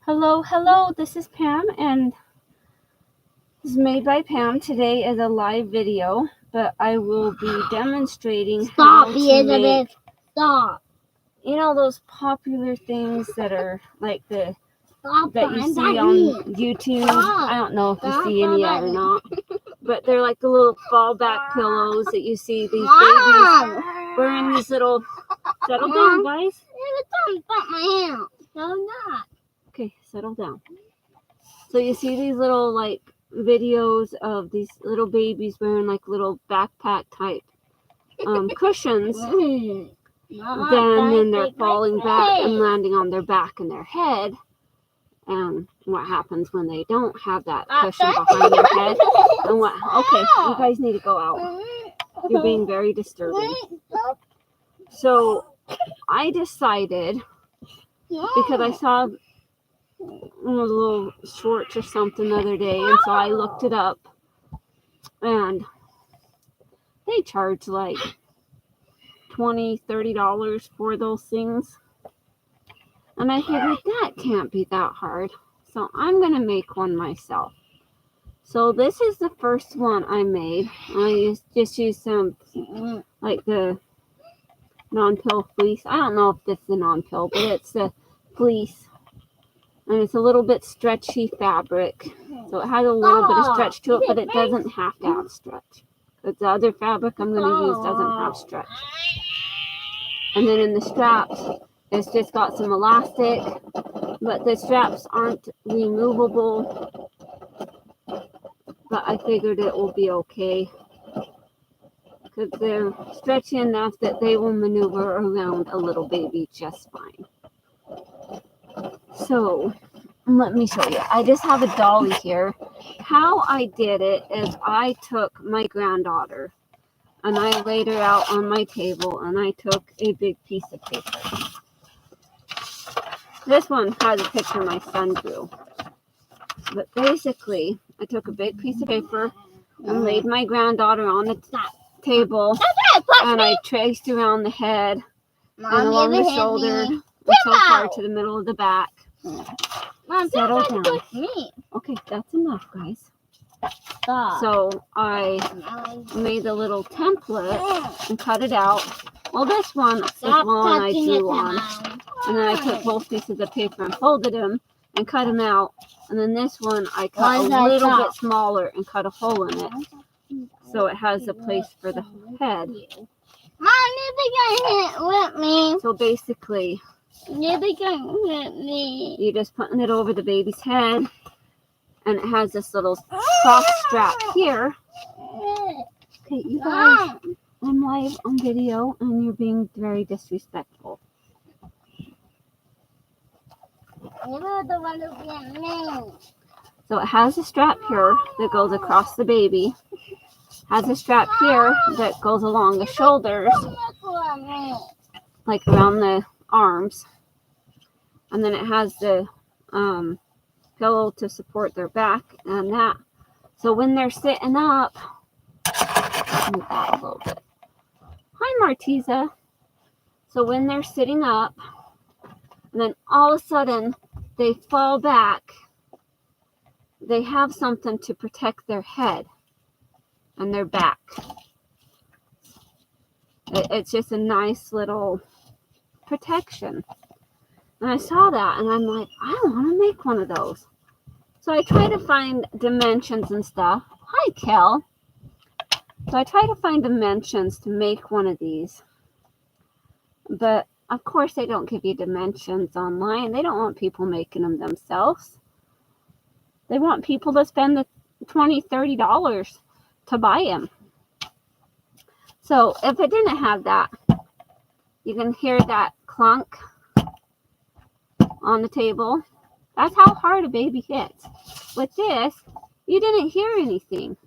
Hello, this is Pam, and this is made by Pam. Today is a live video, but I will be demonstrating how to make, Stop. you know, those popular things that are like that you see Stop. on YouTube. I don't know if you see any yet or not, but they're like the little fallback pillows that you see these babies wearing these little, settle down, guys. Don't bite my hand. No, not. Okay, settle down. So you see these little like videos of these little babies wearing like little backpack type cushions. Then they're falling back and landing on their back and their head. And what happens when they don't have that cushion behind their head? And what? Okay, you guys need to go out. You're being very disturbing. So I decided, because I saw little shorts or something the other day, and so I looked it up, and they charge like $20-$30 for those things, and I figured that can't be that hard, so I'm gonna make one myself. So this is the first one I made. I just used some like the non-pill fleece. I don't know if this is a non-pill, but it's the fleece. And it's a little bit stretchy fabric. So it has a little bit of stretch to it, but it doesn't have to have stretch. But the other fabric I'm going to use doesn't have stretch. And then in the straps, it's just got some elastic, but the straps aren't removable. But I figured it will be okay, because they're stretchy enough that they will maneuver around a little baby just fine. So let me show you. I just have a dolly here. How I did it is I took my granddaughter and I laid her out on my table, and I took a big piece of paper. This one has a picture my son drew. But basically, I took a big piece of paper and laid my granddaughter on the table, and I traced around the head and along the shoulder and so far to the middle of the back. Settle down. Okay, that's enough, guys. So I made a little template and cut it out. Well, this one is the one I drew on. And then I took both pieces of paper and folded them and cut them out. And then this one I cut a little bit smaller and cut a hole in it, so it has a place for the head. Mom, you think I hit with me? So basically, You think I hit me? you're just putting it over the baby's head, and it has this little soft strap here. Okay, you guys, I'm live on video, and you're being very disrespectful. You're the one who hit me. So it has a strap here that goes across the baby. Has a strap here that goes along the shoulders, like around the arms. And then it has the pillow to support their back and that. So when they're sitting up, move that a little bit. Hi, Martiza. So when they're sitting up, and then all of a sudden they fall back, they have something to protect their head and their back. It's just a nice little protection. And I saw that, and I'm like, I want to make one of those. So I try to find dimensions and stuff. Hi, Kel. So I try to find dimensions to make one of these. But, of course, they don't give you dimensions online. They don't want people making them themselves. They want people to spend the $20, $30 to buy them. So if it didn't have that, you can hear that clunk on the table. That's how hard a baby hits. With this, you didn't hear anything,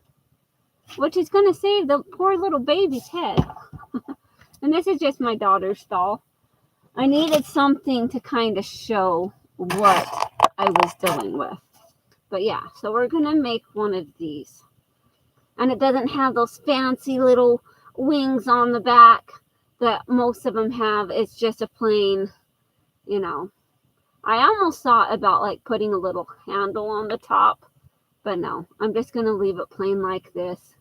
which is going to save the poor little baby's head. And this is just my daughter's doll. I needed something to kind of show what I was dealing with. But yeah, so we're going to make one of these. And it doesn't have those fancy little wings on the back that most of them have. It's just a plain, you know, I almost thought about like putting a little handle on the top, but no, I'm just going to leave it plain like this,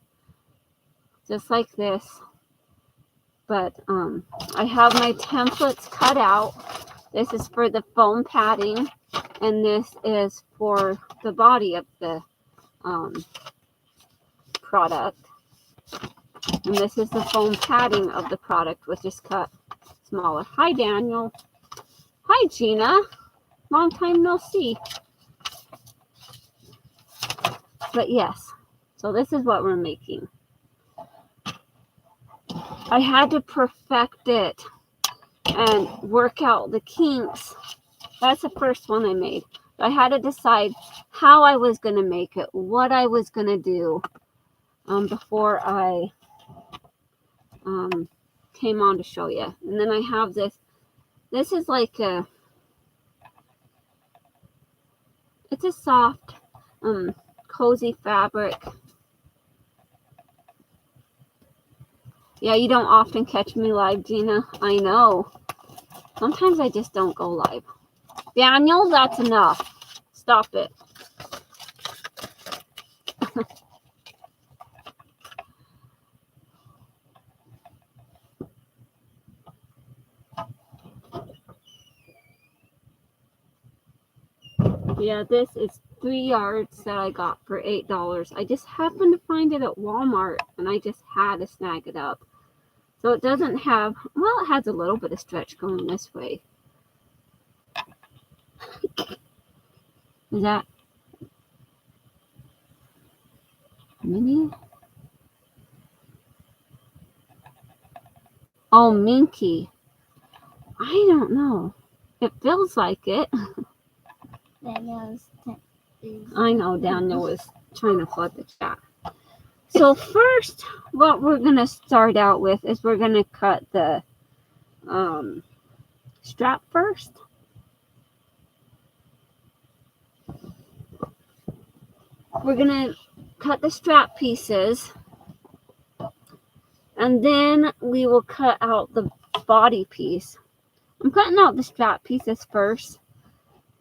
just like this. But I have my templates cut out. This is for the foam padding, and this is for the body of the product. And this is the foam padding of the product, which is cut smaller. Hi, Daniel. Hi, Gina. Long time no see. But yes, so this is what we're making. I had to perfect it and work out the kinks. That's the first one I made. I had to decide how I was going to make it, what I was going to do before I came on to show you. And then I have this. This is like it's a soft, cozy fabric. Yeah, you don't often catch me live, Gina. I know. Sometimes I just don't go live. Daniel, that's enough. Stop it. Yeah, this is 3 yards that I got for $8. I just happened to find it at Walmart, and I just had to snag it up. So it doesn't have, well, it has a little bit of stretch going this way. Is that Minnie? Oh, Minky. I don't know. It feels like it. I know Daniel was trying to flood the chat. So first, what we're going to start out with is we're going to cut the strap first. We're going to cut the strap pieces, and then we will cut out the body piece. I'm cutting out the strap pieces first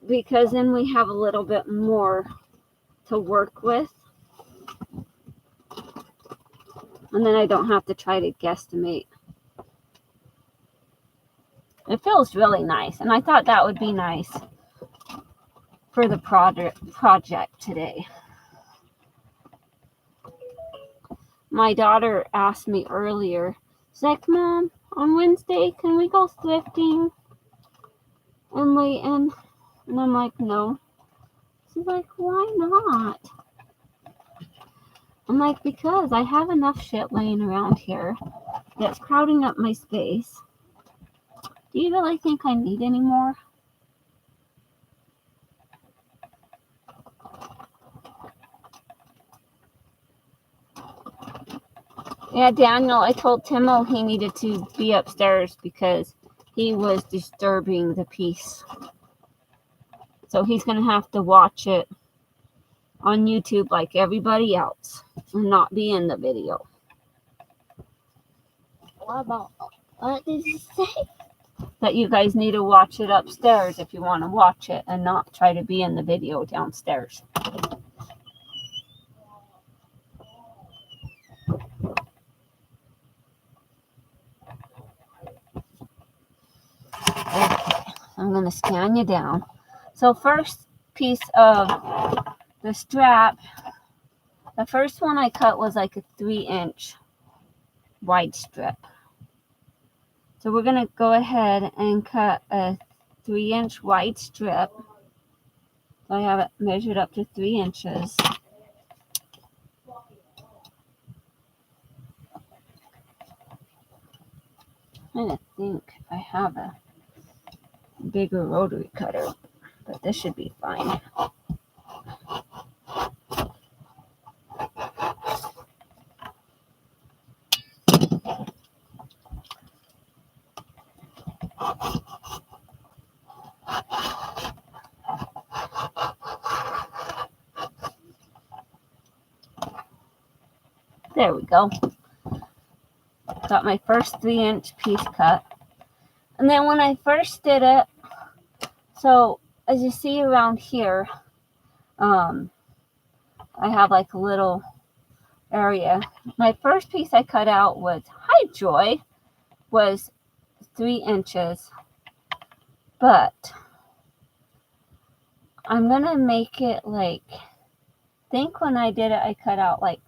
because then we have a little bit more to work with. And then I don't have to try to guesstimate. It feels really nice, and I thought that would be nice for the project today. My daughter asked me earlier, she's like, Mom, on Wednesday, can we go thrifting in Layton? And I'm like, no. She's like, why not? I'm like, because I have enough shit laying around here that's crowding up my space. Do you really think I need any more? Yeah, Daniel, I told Timo he needed to be upstairs because he was disturbing the piece. So he's going to have to watch it on YouTube like everybody else and not be in the video. What did you say? That you guys need to watch it upstairs if you want to watch it and not try to be in the video downstairs. Okay, I'm going to scan you down. So first piece of the strap, the first one I cut was like a 3-inch wide strip. So we're going to go ahead and cut a 3-inch wide strip. So I have it measured up to 3 inches. I'm trying to think if I have a bigger rotary cutter, but this should be fine. There we go. Got my first 3-inch piece cut. And then when I first did it, so as you see around here, I have like a little area. My first piece I cut out was, hi Joy, was 3 inches, but I'm gonna make it like, I think when I did it, I cut out like,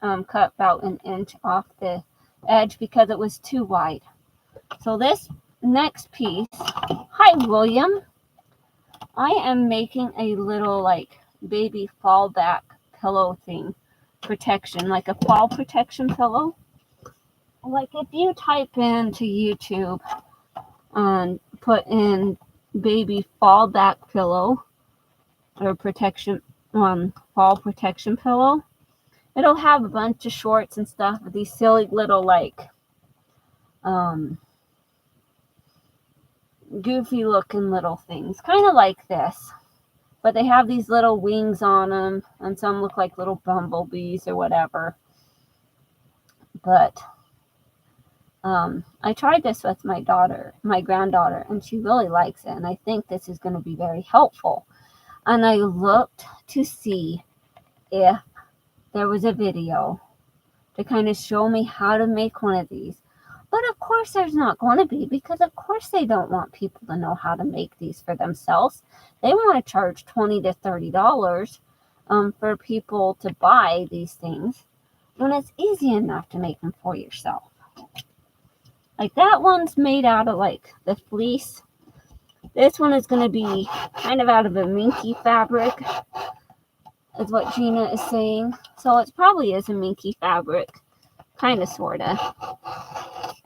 cut about 1 inch off the edge because it was too wide. So this next piece, hi William, I am making a little like baby fallback pillow thing, protection, like a fall protection pillow. Like if you type into YouTube and put in baby fallback pillow or protection, fall protection pillow, it'll have a bunch of shorts and stuff with these silly little like goofy looking little things, kind of like this, but they have these little wings on them, and some look like little bumblebees or whatever. But I tried this with my granddaughter, and she really likes it, and I think this is going to be very helpful. And I looked to see if there was a video to kind of show me how to make one of these. But of course there's not going to be, because of course they don't want people to know how to make these for themselves. They want to charge $20 to $30 for people to buy these things when it's easy enough to make them for yourself. Like that one's made out of like the fleece. This one is going to be kind of out of a minky fabric, is what Gina is saying. So it probably is a minky fabric, kind of, sort of.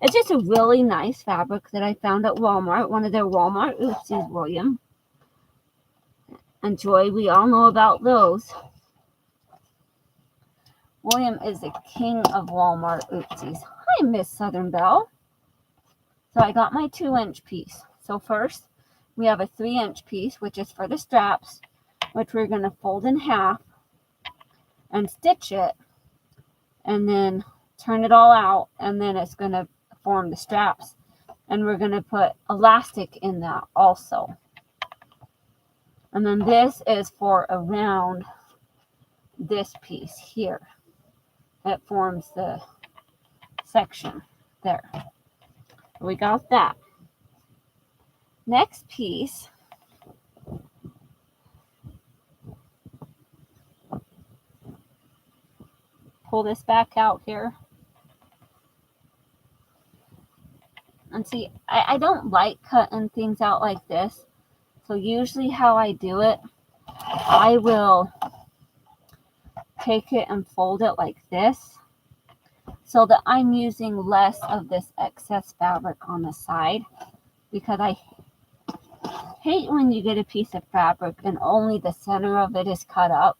It's just a really nice fabric that I found at Walmart, one of their Walmart oopsies, William. And Joy, we all know about those. William is the king of Walmart oopsies. Hi, Miss Southern Belle. So I got my 2-inch piece. So first, we have a 3-inch piece, which is for the straps, which we're going to fold in half and stitch it, and then turn it all out, and then it's going to form the straps, and we're going to put elastic in that also. And then this is for around this piece here. It forms the section there. We got that. Next piece, pull this back out here. And see, I don't like cutting things out like this. So usually how I do it, I will take it and fold it like this, so that I'm using less of this excess fabric on the side, because I hate when you get a piece of fabric and only the center of it is cut up.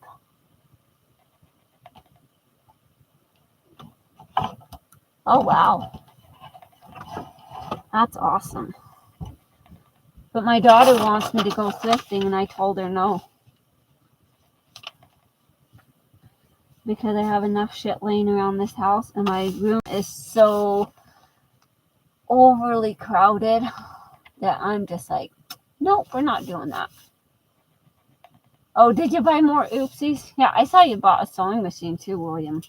Oh wow, that's awesome. But my daughter wants me to go thrifting, and I told her no, because I have enough shit laying around this house, and my room is so overly crowded that I'm just like, nope, we're not doing that. Oh, did you buy more oopsies? Yeah, I saw you bought a sewing machine too, William.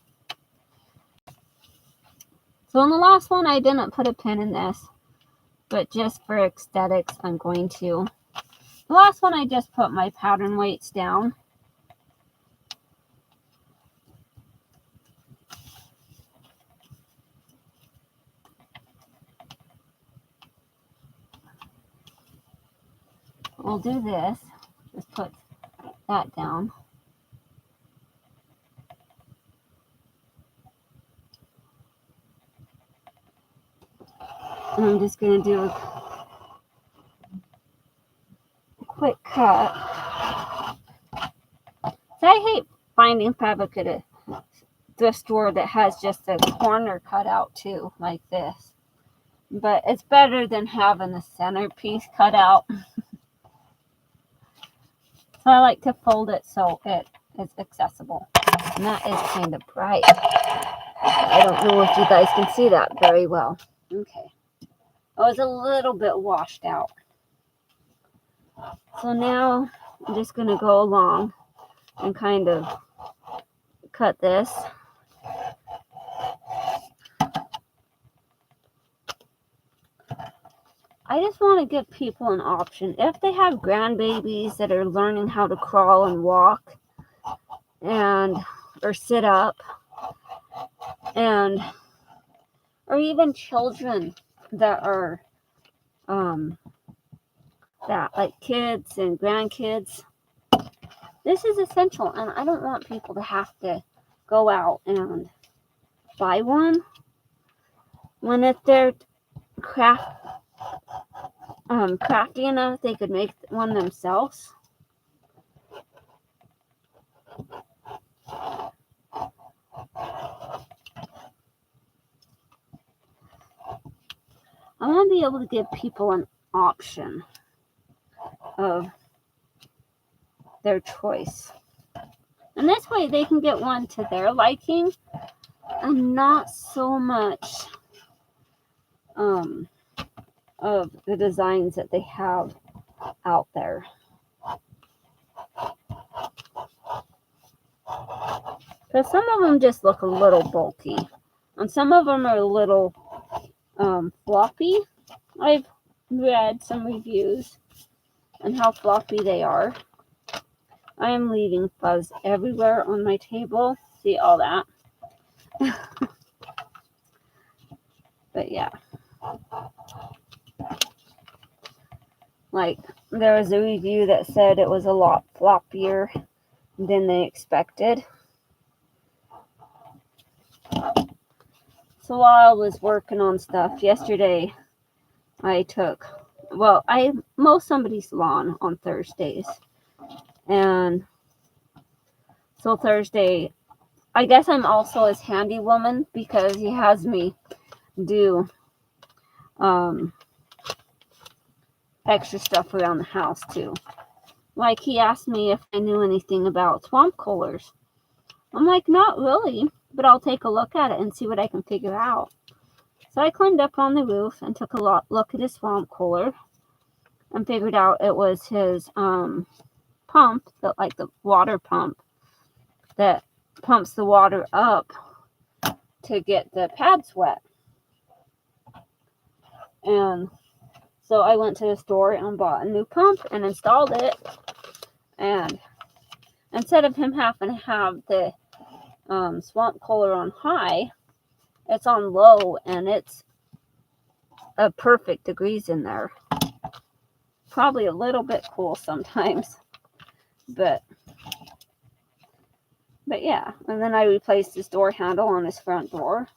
So in the last one, I didn't put a pin in this, but just for aesthetics, I'm going to. The last one, I just put my pattern weights down. We'll do this. Just put that down. And I'm just going to do a quick cut. So I hate finding fabric at a thrift store that has just a corner cut out too, like this. But it's better than having the center piece cut out. So I like to fold it so it is accessible. And that is kind of bright. I don't know if you guys can see that very well. Okay. It was a little bit washed out. So now I'm just going to go along and kind of cut this. I just want to give people an option. If they have grandbabies that are learning how to crawl and walk and or sit up, and or even children that are that like kids and grandkids, this is essential, and I don't want people to have to go out and buy one when if they're crafty enough they could make one themselves. I want to be able to give people an option of their choice, and this way they can get one to their liking and not so much of the designs that they have out there. Because some of them just look a little bulky, and some of them are a little floppy. I've read some reviews on how floppy they are. I am leaving fuzz everywhere on my table. See all that? But yeah. Like, there was a review that said it was a lot floppier than they expected. So while I was working on stuff yesterday, I mow somebody's lawn on Thursdays. And so Thursday, I guess I'm also his handy woman because he has me do extra stuff around the house too. Like, he asked me if I knew anything about swamp coolers. I'm like, not really, but I'll take a look at it and see what I can figure out. So I climbed up on the roof and took a look at his swamp cooler and figured out it was his pump, like the water pump that pumps the water up to get the pads wet. And so I went to the store and bought a new pump and installed it. And instead of him having to have the swamp cooler on high, it's on low, and it's a perfect degrees in there. Probably a little bit cool sometimes, but yeah. And then I replaced his door handle on his front door.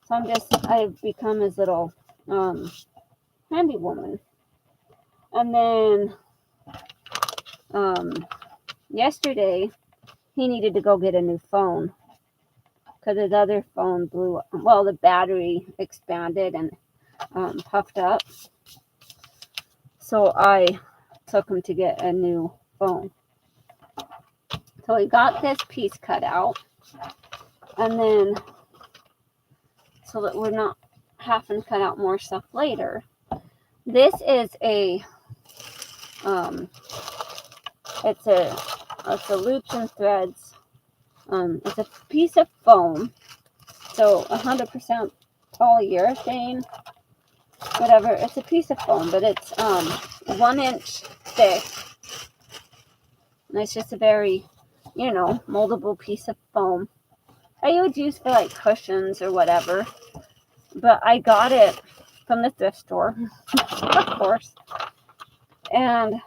So I've become his little handy woman. And then yesterday he needed to go get a new phone because his other phone blew up. Well, the battery expanded and puffed up. So I took him to get a new phone. So he got this piece cut out, and then so that we're not having to cut out more stuff later. This is it's a loops and threads. It's a piece of foam, so 100% polyurethane, whatever. It's a piece of foam, but it's 1 inch thick, and it's just a very, moldable piece of foam I would use for like cushions or whatever. But I got it from the thrift store, of course. And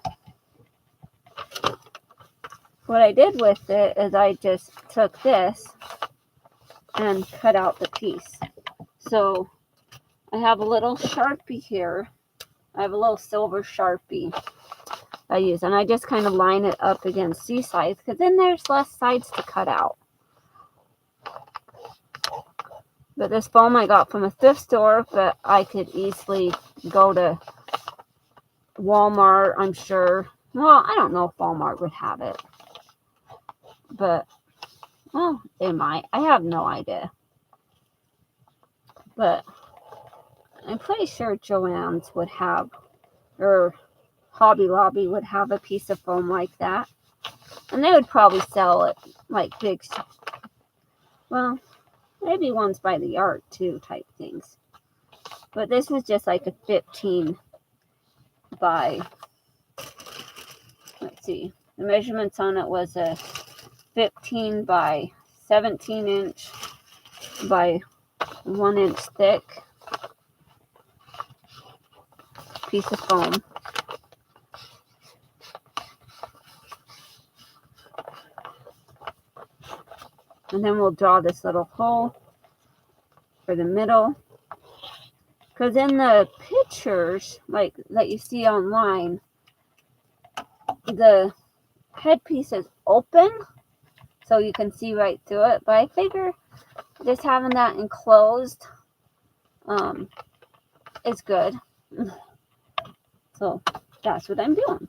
what I did with it is I just took this and cut out the piece. So I have a little Sharpie here. I have a little silver Sharpie I use, and I just kind of line it up against these sides because then there's less sides to cut out. But this foam I got from a thrift store, but I could easily go to Walmart, I'm sure. Well, I don't know if Walmart would have it. But, well, they might. I have no idea. But I'm pretty sure Joann's would have, or Hobby Lobby would have a piece of foam like that. And they would probably sell it like big, well, maybe ones by the yard too type things. But this was just like a 15 by, let's see, the measurements on it was a 15 by 17 inch by 1 inch thick piece of foam. And then we'll draw this little hole for the middle. Because in the pictures, like that you see online, the headpiece is open, so you can see right through it. But I figure just having that enclosed is good. So that's what I'm doing.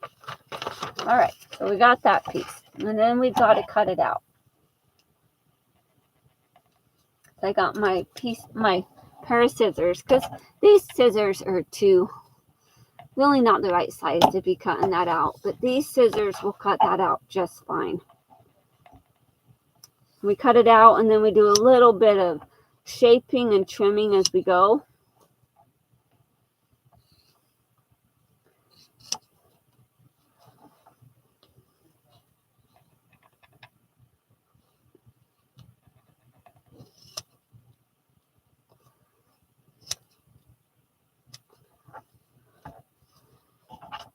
All right, so we got that piece. And then we've got to cut it out. I got my pair of scissors, because these scissors are really not the right size to be cutting that out, but these scissors will cut that out just fine. We cut it out, and then we do a little bit of shaping and trimming as we go.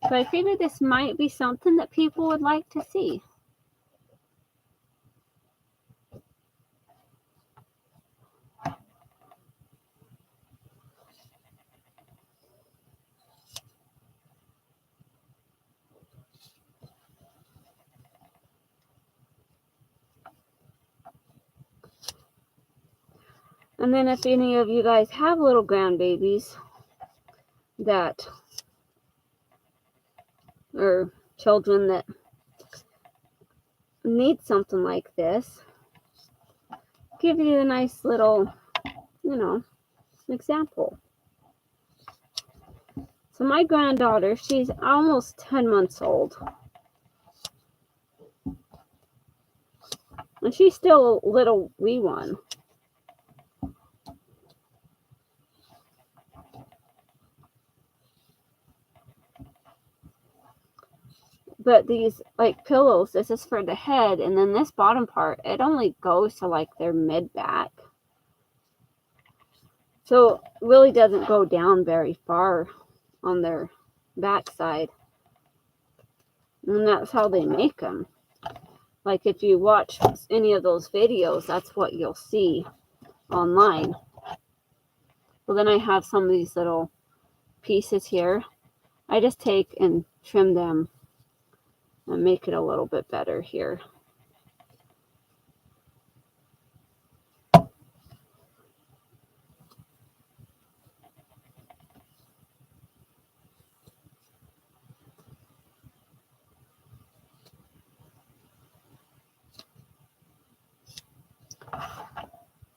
So I figured this might be something that people would like to see. And then if any of you guys have little grandbabies that, or children that need something like this, give you a nice little, example. So my granddaughter, she's almost 10 months old. And she's still a little wee one. But these like pillows, this is for the head, and then this bottom part, it only goes to like their mid back. So it really doesn't go down very far on their backside. And that's how they make them. Like if you watch any of those videos, that's what you'll see online. Well, then I have some of these little pieces here. I just take and trim them and make it a little bit better here.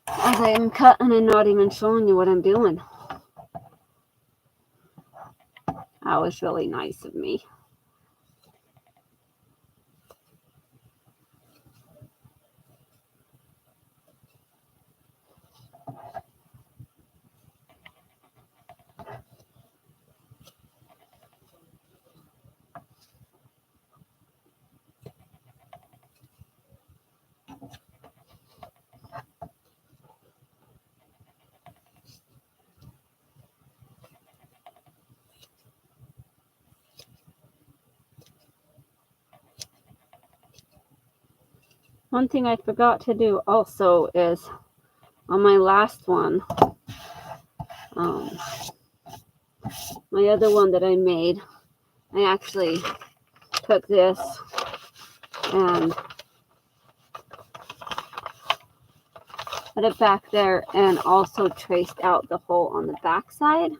As I'm cutting and not even showing you what I'm doing. That was really nice of me. One thing I forgot to do also is on my last one, my other one that I made, I actually took this and put it back there and also traced out the hole on the back side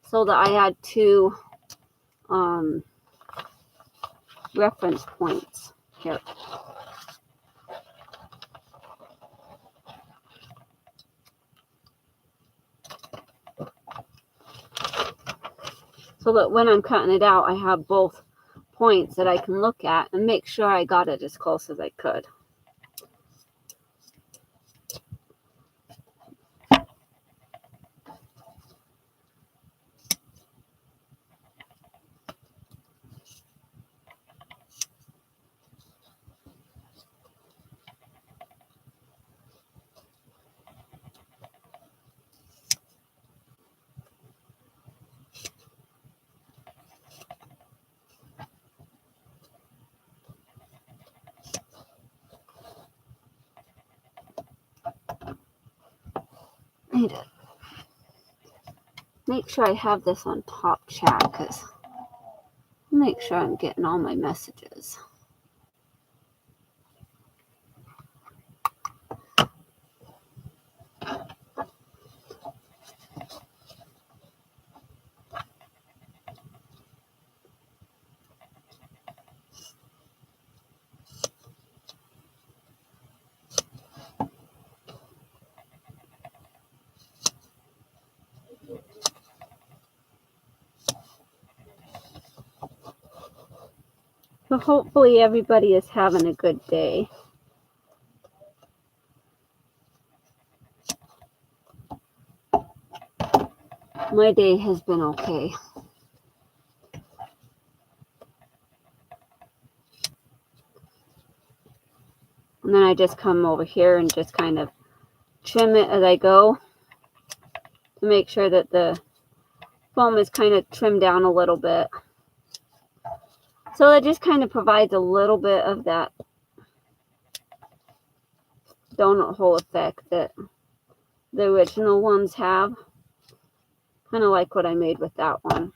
so that I had two reference points here. so that when I'm cutting it out, I have both points that I can look at and make sure I got it as close as I could. I need to make sure I have this on top chat because make sure I'm getting all my messages. So hopefully everybody is having a good day. My day has been okay. And then I just come over here and just kind of trim it as I go to make sure that the foam is kind of trimmed down a little bit. So it just kind of provides a little bit of that donut hole effect that the original ones have. Kind of like what I made with that one.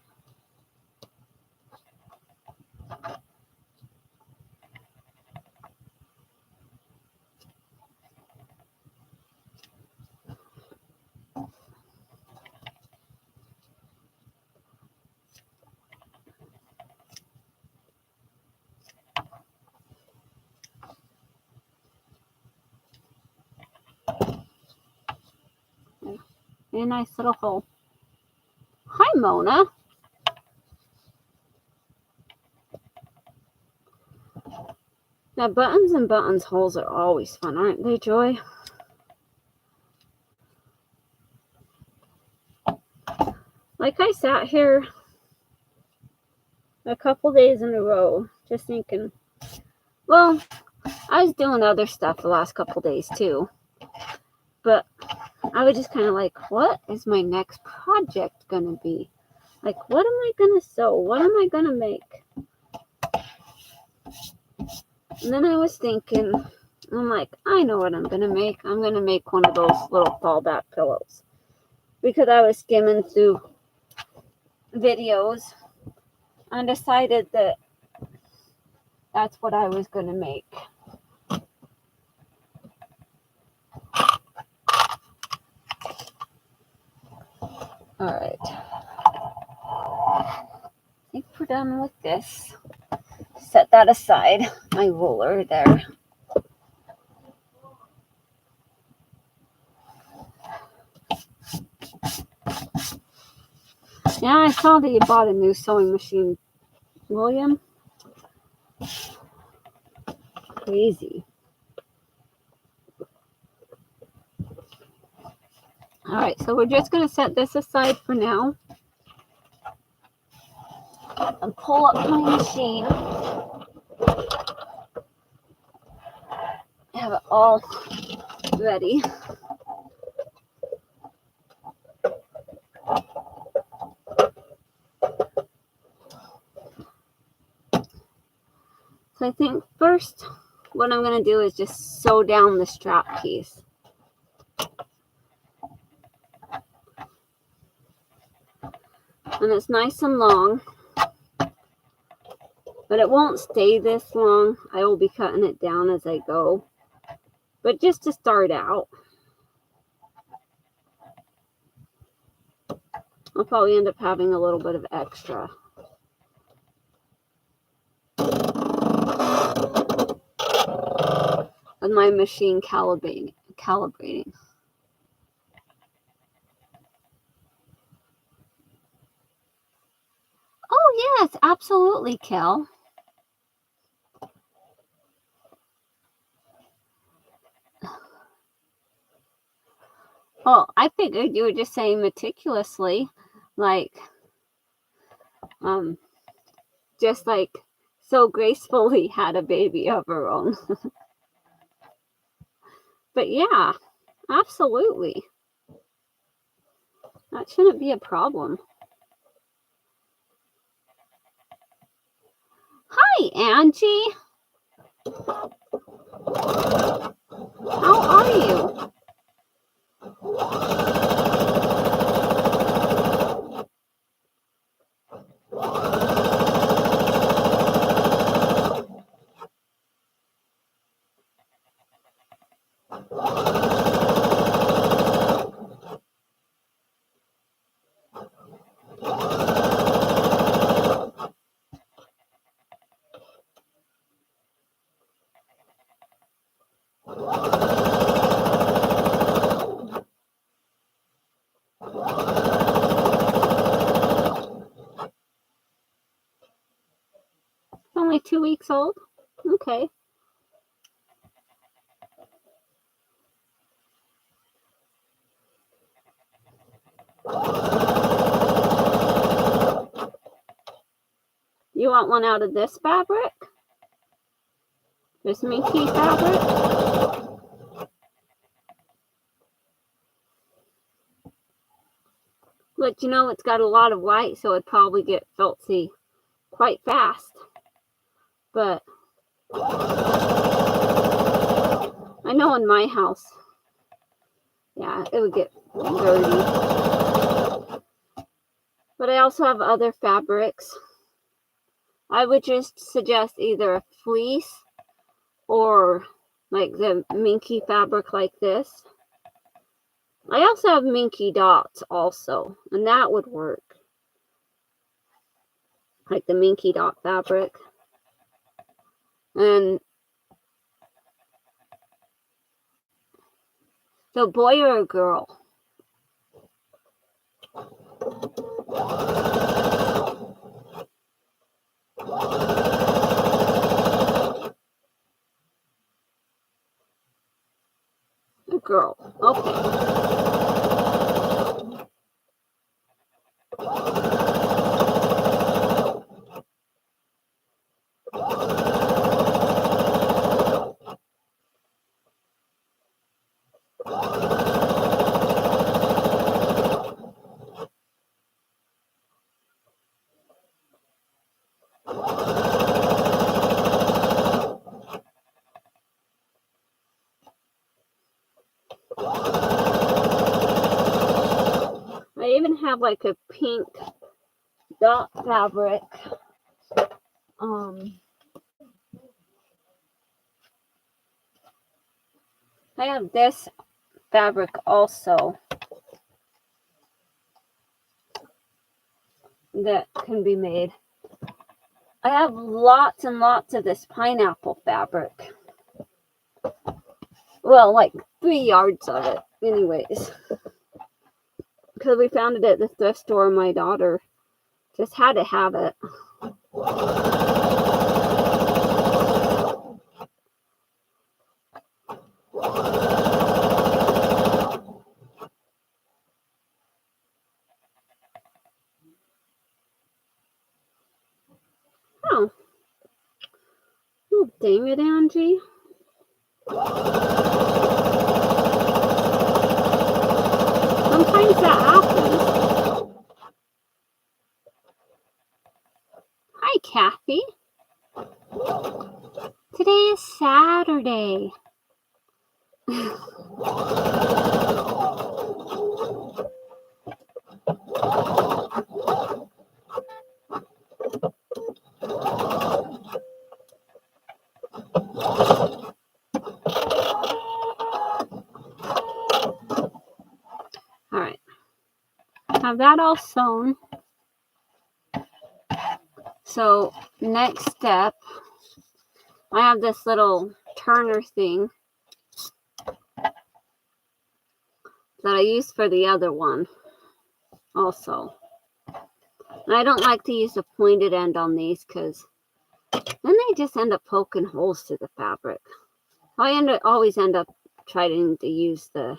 A nice little hole. Hi, Mona. Now, buttons and buttons holes are always fun, aren't they, Joy? Like I sat here a couple days in a row just thinking, well, I was doing other stuff the last couple days too. But I was just kind of like, what is my next project going to be? Like, what am I going to sew? What am I going to make? And then I was thinking, I'm like, I know what I'm going to make. I'm going to make one of those little fallback pillows. Because I was skimming through videos and decided that that's what I was going to make. All right. I think we're done with this. Set that aside, my ruler there. Yeah, I saw that you bought a new sewing machine, William. Crazy. All right, so we're just going to set this aside for now and pull up my machine. Have it all ready. So I think first what I'm going to do is just sew down the strap piece. And it's nice and long, but it won't stay this long. I will be cutting it down as I go. But just to start out, I'll probably end up having a little bit of extra. With my machine calibrating. Absolutely, Kel. Well, I figured you were just saying meticulously, like, just like so gracefully had a baby of her own. But yeah, absolutely. That shouldn't be a problem. Hi, Angie. How are you? Only 2 weeks old? Okay. You want one out of this fabric? This minky fabric? But you know, it's got a lot of white, so it'd probably get filthy quite fast. But I know in my house, yeah, it would get dirty. But I also have other fabrics. I would just suggest either a fleece or like the minky fabric like this. I also have minky dots also, and that would work. Like the minky dot fabric. And so boy or a girl? A girl. Okay. I even have like a pink dot fabric. I have this fabric also that can be made. I have lots and lots of this pineapple fabric. Well, like 3 yards of it, anyways. Because we found it at the thrift store, and my daughter just had to have it. Oh. Oh, dang it, Angie. Sometimes that happens. Hi, Kathy. Today is Saturday. Alright. Have that all sewn. So, next step, I have this little turner thing that I used for the other one also. And I don't like to use the pointed end on these because then they just end up poking holes to the fabric. I always end up trying to use the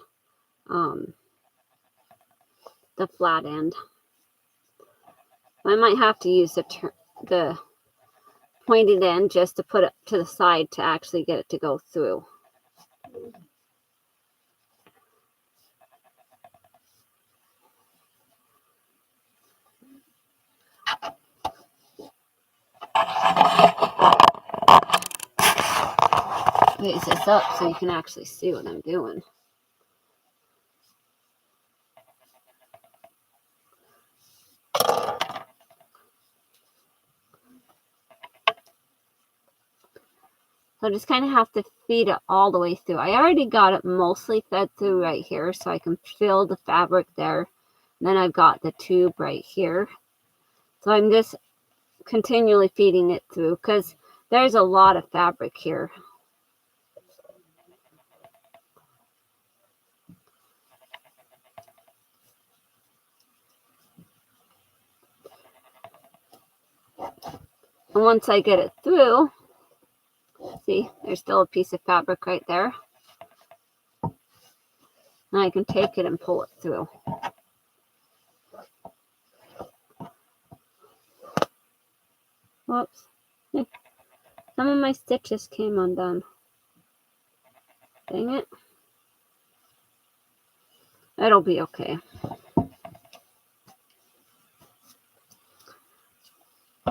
flat end. I might have to use the pointed end just to put it to the side to actually get it to go through. Raise this up so you can actually see what I'm doing. So I just kind of have to feed it all the way through. I already got it mostly fed through right here, so I can fill the fabric there. And then I've got the tube right here. So I'm just continually feeding it through because there's a lot of fabric here. And once I get it through, see, there's still a piece of fabric right there. And I can take it and pull it through. Whoops. Some of my stitches came undone. Dang it. It'll be okay.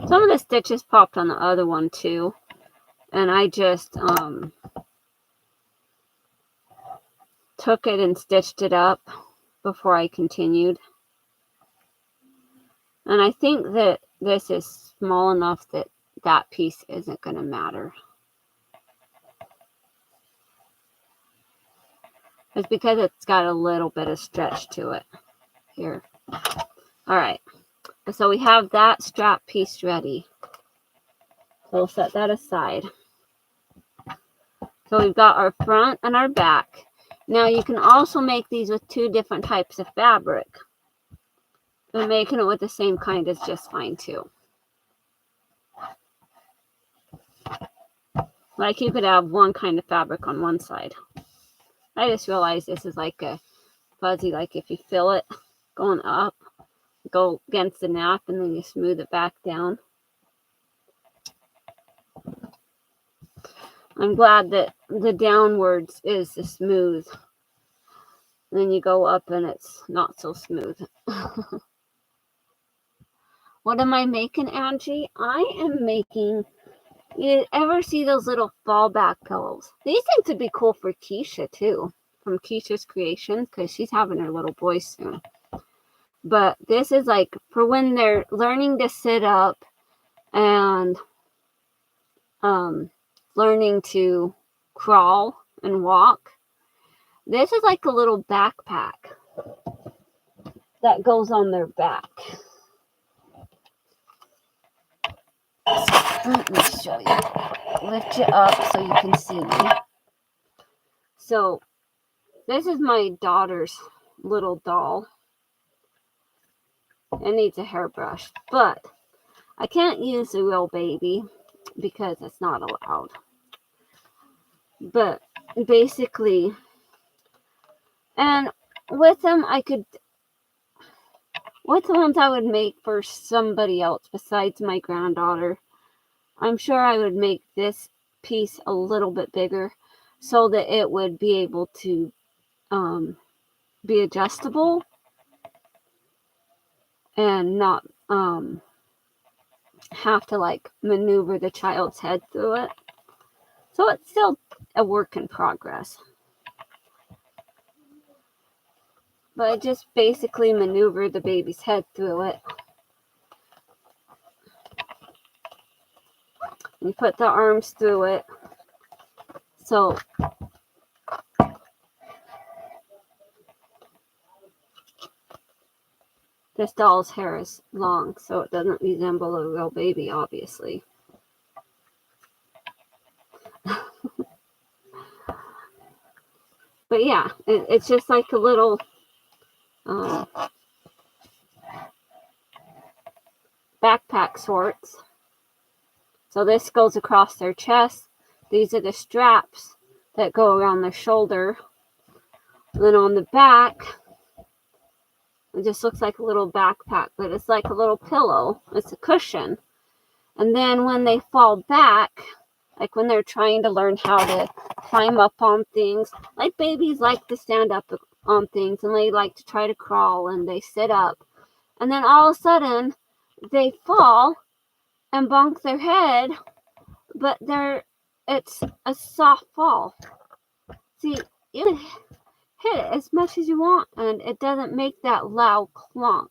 Some of the stitches popped on the other one too. And I just took it and stitched it up before I continued. And I think that this is small enough that that piece isn't going to matter. It's because it's got a little bit of stretch to it here. All right. So we have that strap piece ready. So we'll set that aside. So we've got our front and our back. Now you can also make these with two different types of fabric. And making it with the same kind is just fine too. Like you could have one kind of fabric on one side. I just realized this is like a fuzzy, like if you fill it going up, go against the nap and then you smooth it back down. I'm glad that the downwards is the smooth. And then you go up and it's not so smooth. What am I making, Angie? I am making, you ever see those little fallback pillows? These things would be cool for Keisha too, from Keisha's Creation, because she's having her little boy soon. But this is like for when they're learning to sit up and learning to crawl and walk. This is like a little backpack that goes on their back. Let me show you. Lift you up so you can see me. So this is my daughter's little doll. It needs a hairbrush, but I can't use the real baby because it's not allowed. But basically, and with them with the ones I would make for somebody else besides my granddaughter, I'm sure I would make this piece a little bit bigger so that it would be able to be adjustable and not have to like maneuver the child's head through it. So it's still a work in progress. But I just basically maneuver the baby's head through it. You put the arms through it. So this doll's hair is long, so it doesn't resemble a real baby, obviously. But yeah, it's just like a little backpack sorts. So this goes across their chest. These are the straps that go around their shoulder. And then on the back, it just looks like a little backpack, but it's like a little pillow. It's a cushion. And then when they fall back, like when they're trying to learn how to climb up on things, like babies like to stand up on things, and they like to try to crawl, and they sit up. And then all of a sudden, they fall and bonk their head, but it's a soft fall. See, you can hit it as much as you want, and it doesn't make that loud clunk.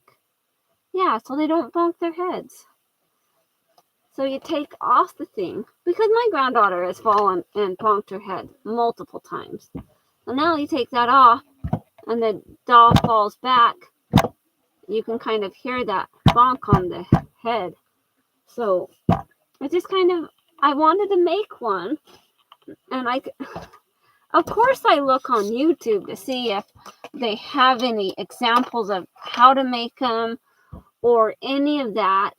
Yeah, so they don't bonk their heads. So you take off the thing, because my granddaughter has fallen and bonked her head multiple times. So now you take that off, and the doll falls back. You can kind of hear that bonk on the head. So I just I wanted to make one, and of course I look on YouTube to see if they have any examples of how to make them or any of that.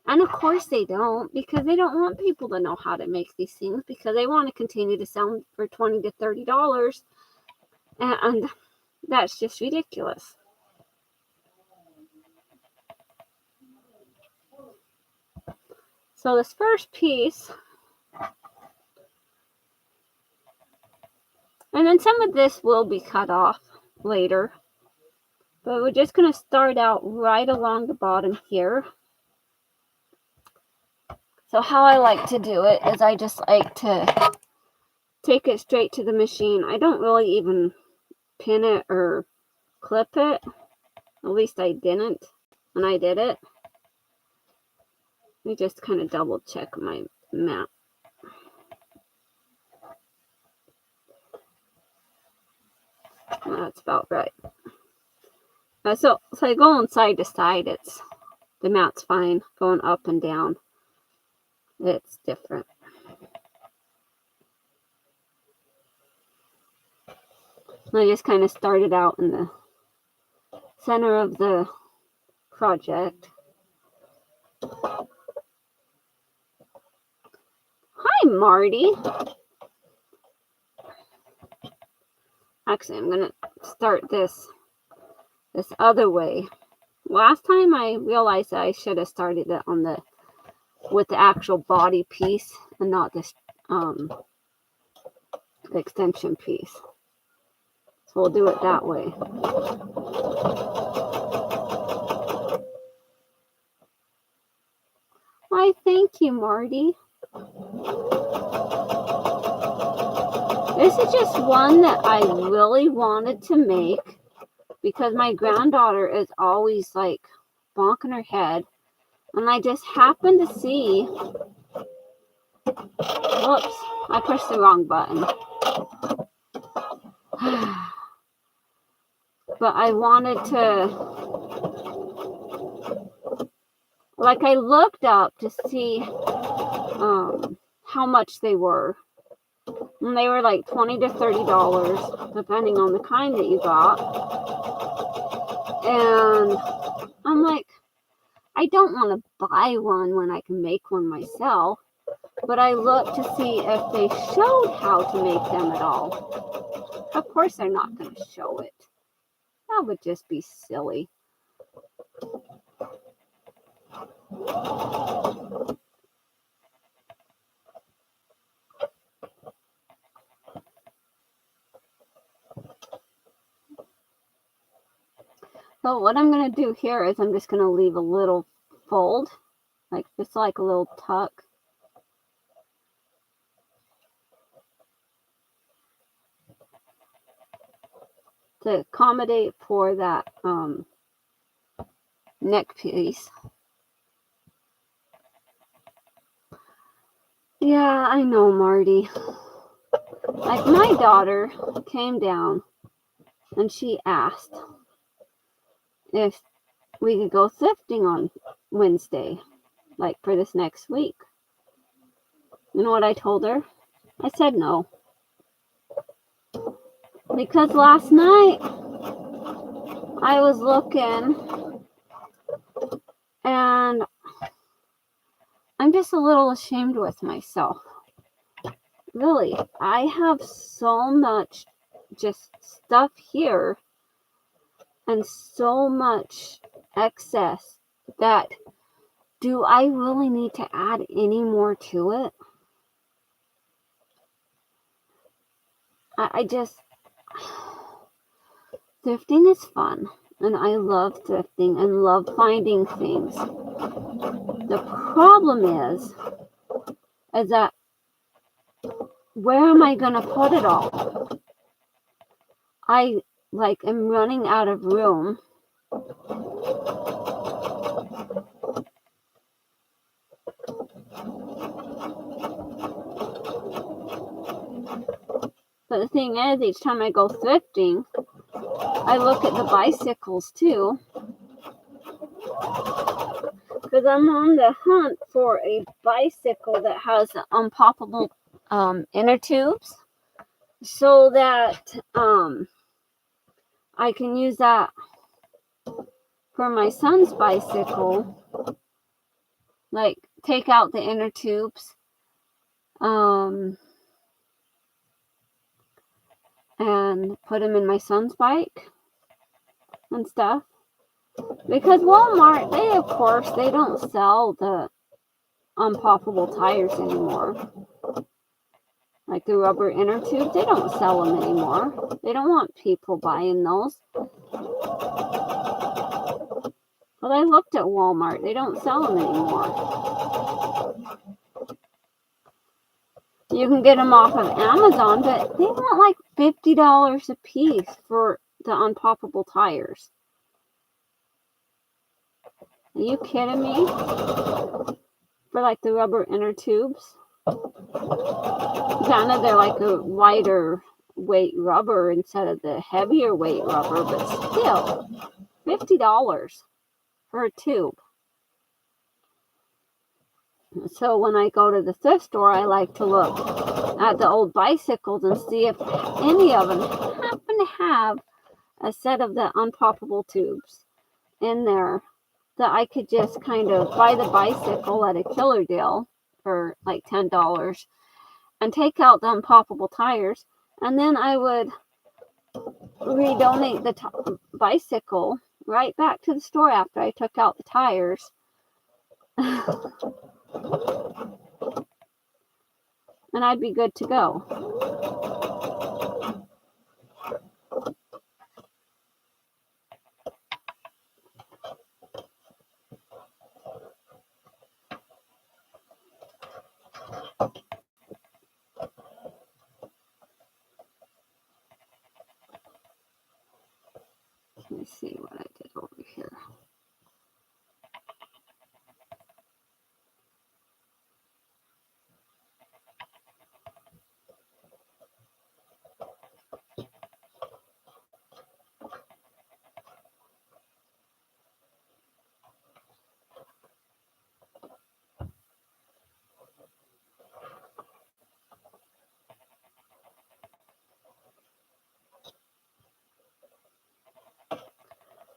And of course they don't, because they don't want people to know how to make these things, because they want to continue to sell them for $20 to $30. And that's just ridiculous. So this first piece, and then some of this will be cut off later, but we're just going to start out right along the bottom here. So how I like to do it is I just like to take it straight to the machine. I don't really even pin it or clip it. At least I didn't when I did it. Let me just kind of double check my map. That's about right. So I go on side to side. The mat's fine. Going up and down, it's different. I just kind of started out in the center of the project. Hi, Marty. Actually, I'm going to start this other way. Last time I realized that I should have started it with the actual body piece and not this the extension piece. So we'll do it that way. Why, thank you, Marty. This is just one that I really wanted to make, because my granddaughter is always like bonking her head, and I just happened to see, whoops, I pushed the wrong button. But I wanted to, like, I looked up to see how much they were. And they were like $20 to $30, depending on the kind that you got. And I'm like, I don't want to buy one when I can make one myself. But I looked to see if they showed how to make them at all. Of course they're not going to show it. That would just be silly. So what I'm going to do here is I'm just going to leave a little fold, like just like a little tuck. To accommodate for that neck piece. Yeah, I know, Marty. Like, my daughter came down and she asked if we could go thrifting on Wednesday, like for this next week. You know what I told her? I said no. Because last night I was looking and I'm just a little ashamed with myself. Really, I have so much just stuff here and so much excess that do I really need to add any more to it? I just, thrifting is fun, and I love thrifting and love finding things. The problem is that where am I going to put it all? I am running out of room. But the thing is, each time I go thrifting, I look at the bicycles too. Because I'm on the hunt for a bicycle that has unpoppable inner tubes, so that I can use that for my son's bicycle. Like, take out the inner tubes and put them in my son's bike and stuff. Because Walmart, they don't sell the unpoppable tires anymore. Like the rubber inner tubes, they don't sell them anymore. They don't want people buying those. But I looked at Walmart, they don't sell them anymore. You can get them off of Amazon, but they want like $50 a piece for the unpoppable tires. Are you kidding me? For like the rubber inner tubes? Granted, they're like a lighter weight rubber instead of the heavier weight rubber, but still, $50 for a tube. So when I go to the thrift store, I like to look at the old bicycles and see if any of them happen to have a set of the unpoppable tubes in there that I could just kind of buy the bicycle at a killer deal for like $10 and take out the unpoppable tires, and then I would redonate the bicycle right back to the store after I took out the tires. And I'd be good to go. Let me see what I did over here.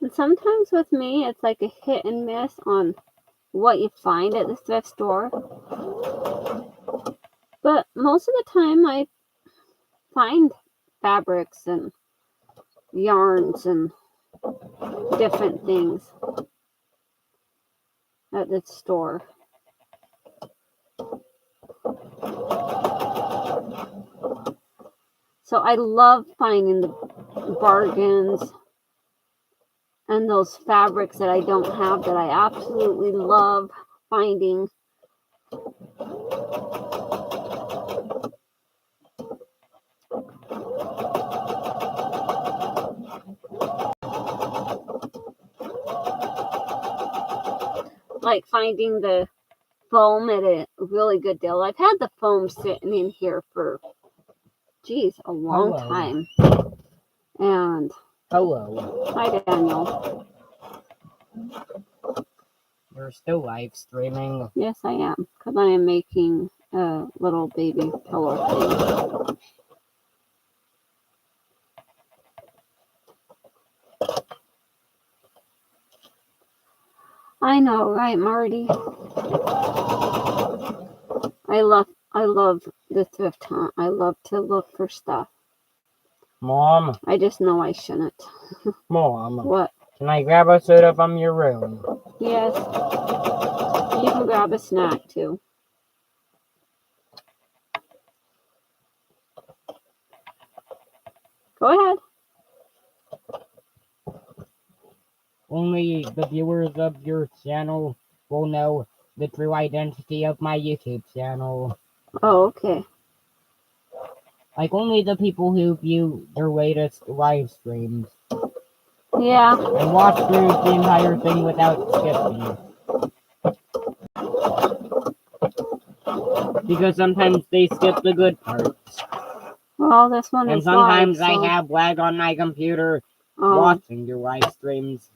And sometimes with me, it's like a hit and miss on what you find at the thrift store. But most of the time, I find fabrics and yarns and different things at the store. So I love finding the bargains and those fabrics that I don't have that I absolutely love finding. Like finding the foam at a really good deal. I've had the foam sitting in here for, a long time. And hello. Hi, Daniel. You're still live streaming? Yes, I am, because I am making a little baby pillow thing. I know, right, Marty? I love the thrift hunt. I love to look for stuff. Mom, I just know I shouldn't. Mom, What? can I grab a soda from your room? Yes. You can grab a snack too. Go ahead. Only the viewers of your channel will know the true identity of my YouTube channel. Oh, okay. Like, only the people who view their latest live streams. Yeah. And watch through the entire thing without skipping. Because sometimes they skip the good parts. Well, this one And is sometimes live, so... I have lag on my computer watching your live streams.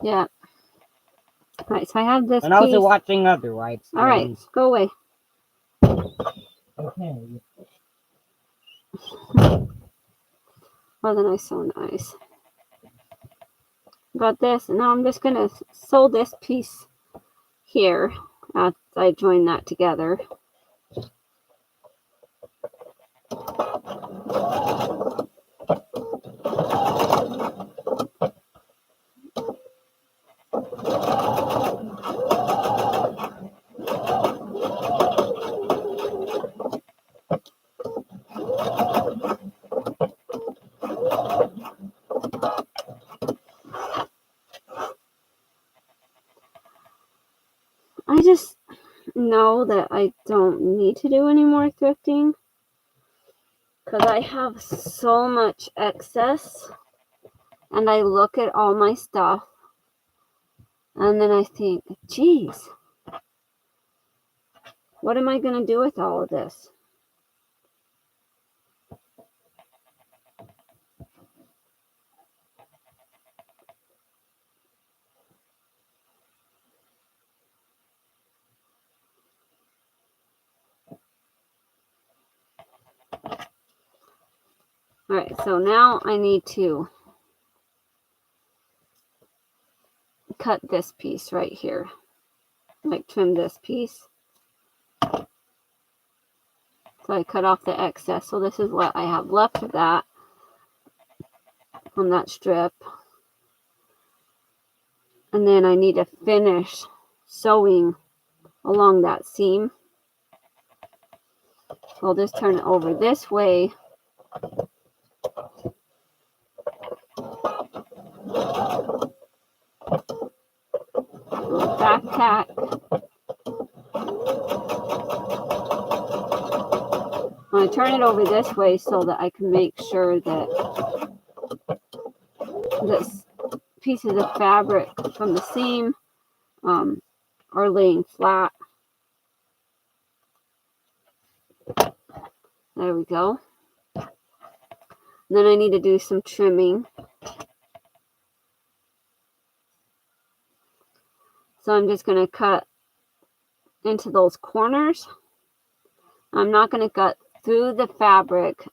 Yeah. Alright, so I have this And also piece. watching other live streams. Alright, go away. Okay. Wasn't I so nice? Got this, and now I'm just gonna sew this piece here as I join that together. I just know that I don't need to do any more thrifting because I have so much excess, and I look at all my stuff and then I think, geez, what am I going to do with all of this? Alright, so now I need to cut this piece right here. Like trim this piece. So I cut off the excess. So this is what I have left of that from that strip. And then I need to finish sewing along that seam. So I'll just turn it over this way. Back tack. I turn it over this way so that I can make sure that this pieces of fabric from the seam are laying flat. There we go. And then I need to do some trimming. So I'm just going to cut into those corners. I'm not going to cut through the fabric,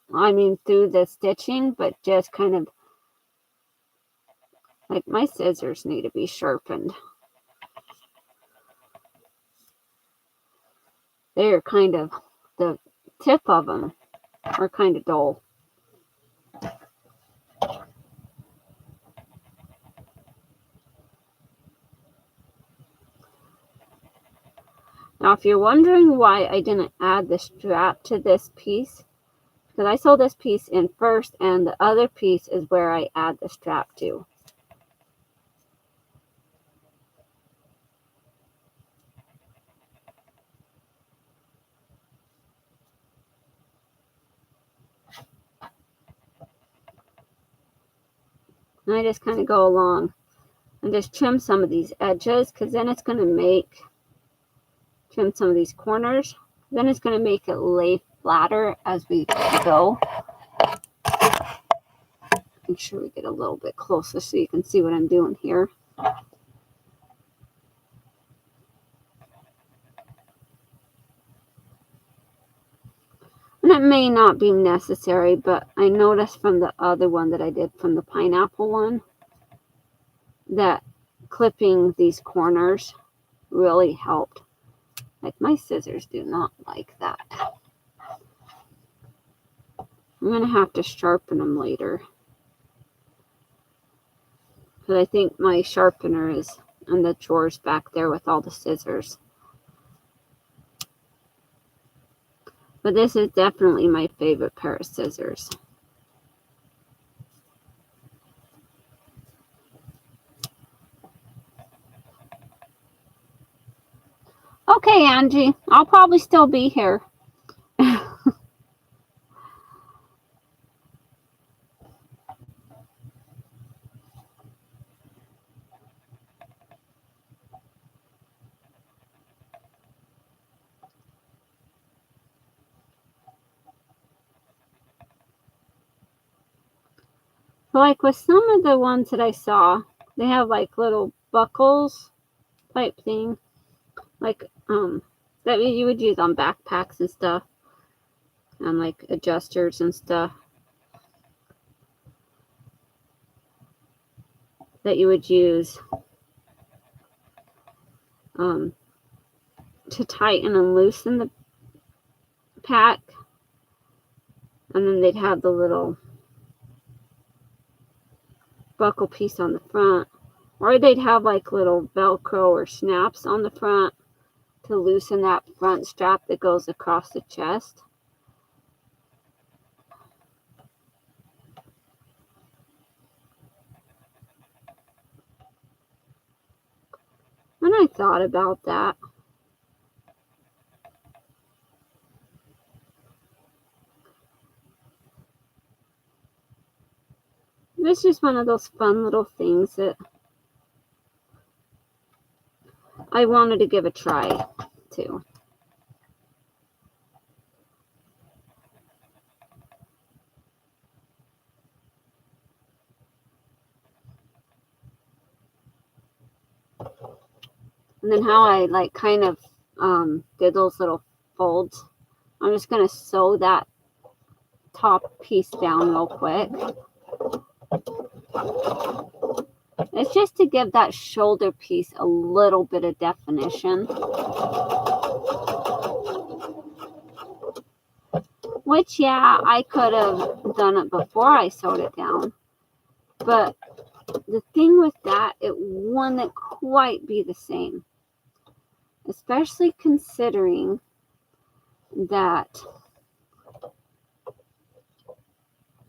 through the stitching, but just kind of like my scissors need to be sharpened. They're kind of, the tip of them are kind of dull. Now, if you're wondering why I didn't add the strap to this piece, because I sew this piece in first, and the other piece is where I add the strap to. And I just kind of go along and just trim some of these edges, because then it's going to trim some of these corners. Then it's going to make it lay flatter as we go. Make sure we get a little bit closer so you can see what I'm doing here. And it may not be necessary, but I noticed from the other one that I did from the pineapple one that clipping these corners really helped. Like my scissors do not like that. I'm going to have to sharpen them later. But I think my sharpener is in the drawers back there with all the scissors. But this is definitely my favorite pair of scissors. Okay, Angie, I'll probably still be here. Like with some of the ones that I saw, they have like little buckles type thing, like that you would use on backpacks and stuff, and like adjusters and stuff that you would use to tighten and loosen the pack, and then they'd have the little buckle piece on the front, or they'd have like little Velcro or snaps on the front to loosen that front strap that goes across the chest. And I thought about that. It's just one of those fun little things that I wanted to give a try to. And then how I like kind of did those little folds. I'm just going to sew that top piece down real quick. It's just to give that shoulder piece a little bit of definition. Which, yeah, I could have done it before I sewed it down. But the thing with that, it wouldn't quite be the same. Especially considering that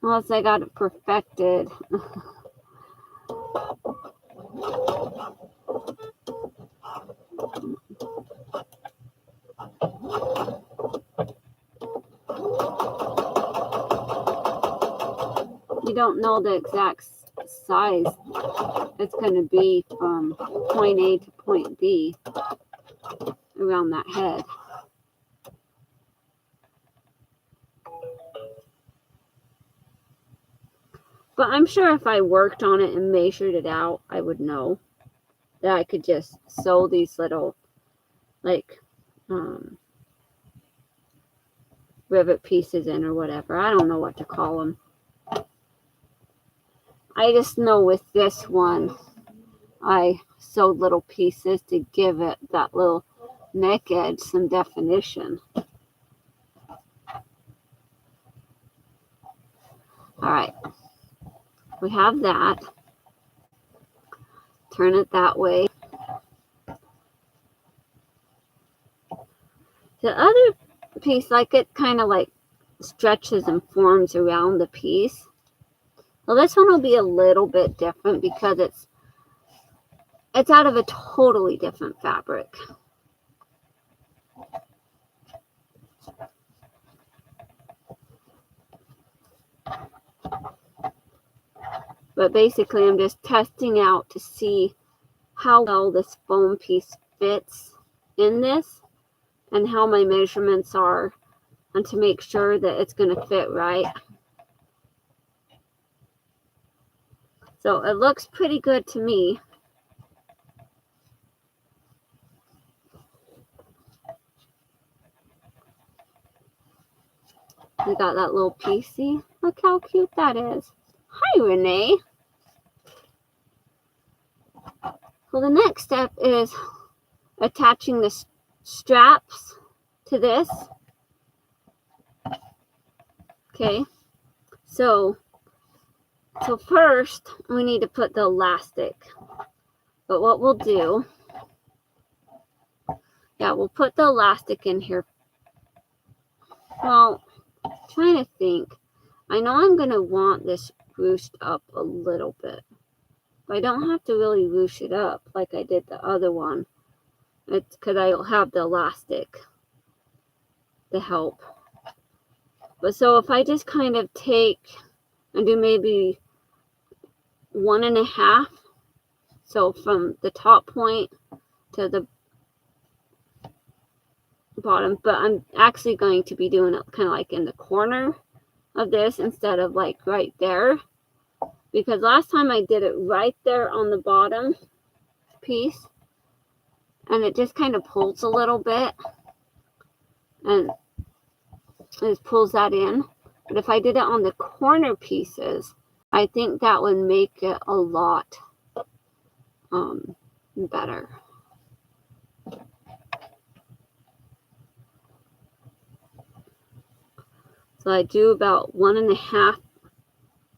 once I got it perfected, you don't know the exact size it's going to be from point A to point B around that head. But I'm sure if I worked on it and measured it out, I would know that I could just sew these little, like, rivet pieces in or whatever. I don't know what to call them. I just know with this one, I sewed little pieces to give it that little neck edge some definition. All right. We have that. Turn it that way. The other piece, like it kind of like stretches and forms around the piece. Well, this one will be a little bit different because it's out of a totally different fabric. But basically, I'm just testing out to see how well this foam piece fits in this and how my measurements are, and to make sure that it's going to fit right. So it looks pretty good to me. We got that little piecey. Look how cute that is. Hi, Renee. So the next step is attaching the straps to this. Okay, so first we need to put the elastic. But what we'll do, we'll put the elastic in here. Well, I'm trying to think. I know I'm going to want this ruched up a little bit. But I don't have to really ruche it up like I did the other one. It's because I'll have the elastic to help. But so if I just kind of take and do maybe 1.5, so from the top point to the bottom, but I'm actually going to be doing it kind of like in the corner of this instead of like right there, because last time I did it right there on the bottom piece and it just kind of pulls a little bit and it pulls that in. But if I did it on the corner pieces, I think that would make it a lot better. So I do about 1.5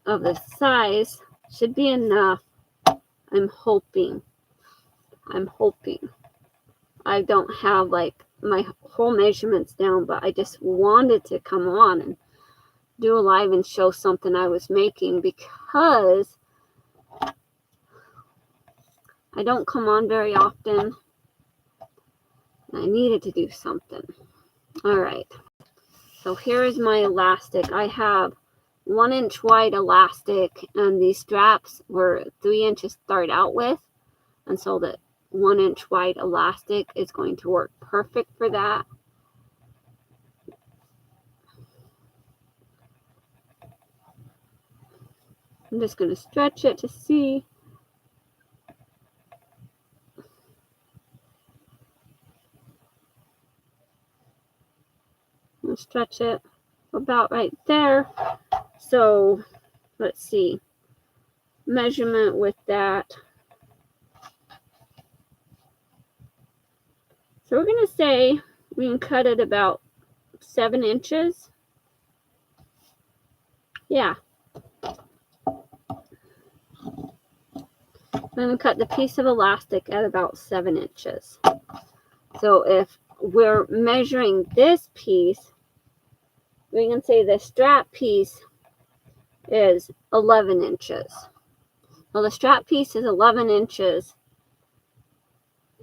of the size. Should be enough. I'm hoping. I don't have like my whole measurements down, but I just wanted to come on and do a live and show something I was making, because I don't come on very often. I needed to do something. All right. So here is my elastic. I have 1 inch wide elastic, and these straps were 3 inches to start out with. And so the 1 inch wide elastic is going to work perfect for that. I'm just going to stretch it to see. And stretch it about right there. So let's see, measurement with that. So we're going to say we can cut it about 7 inches. Yeah. I'm going to cut the piece of elastic at about 7 inches. So if we're measuring this piece, we can say the strap piece is 11 inches. Well, the strap piece is 11 inches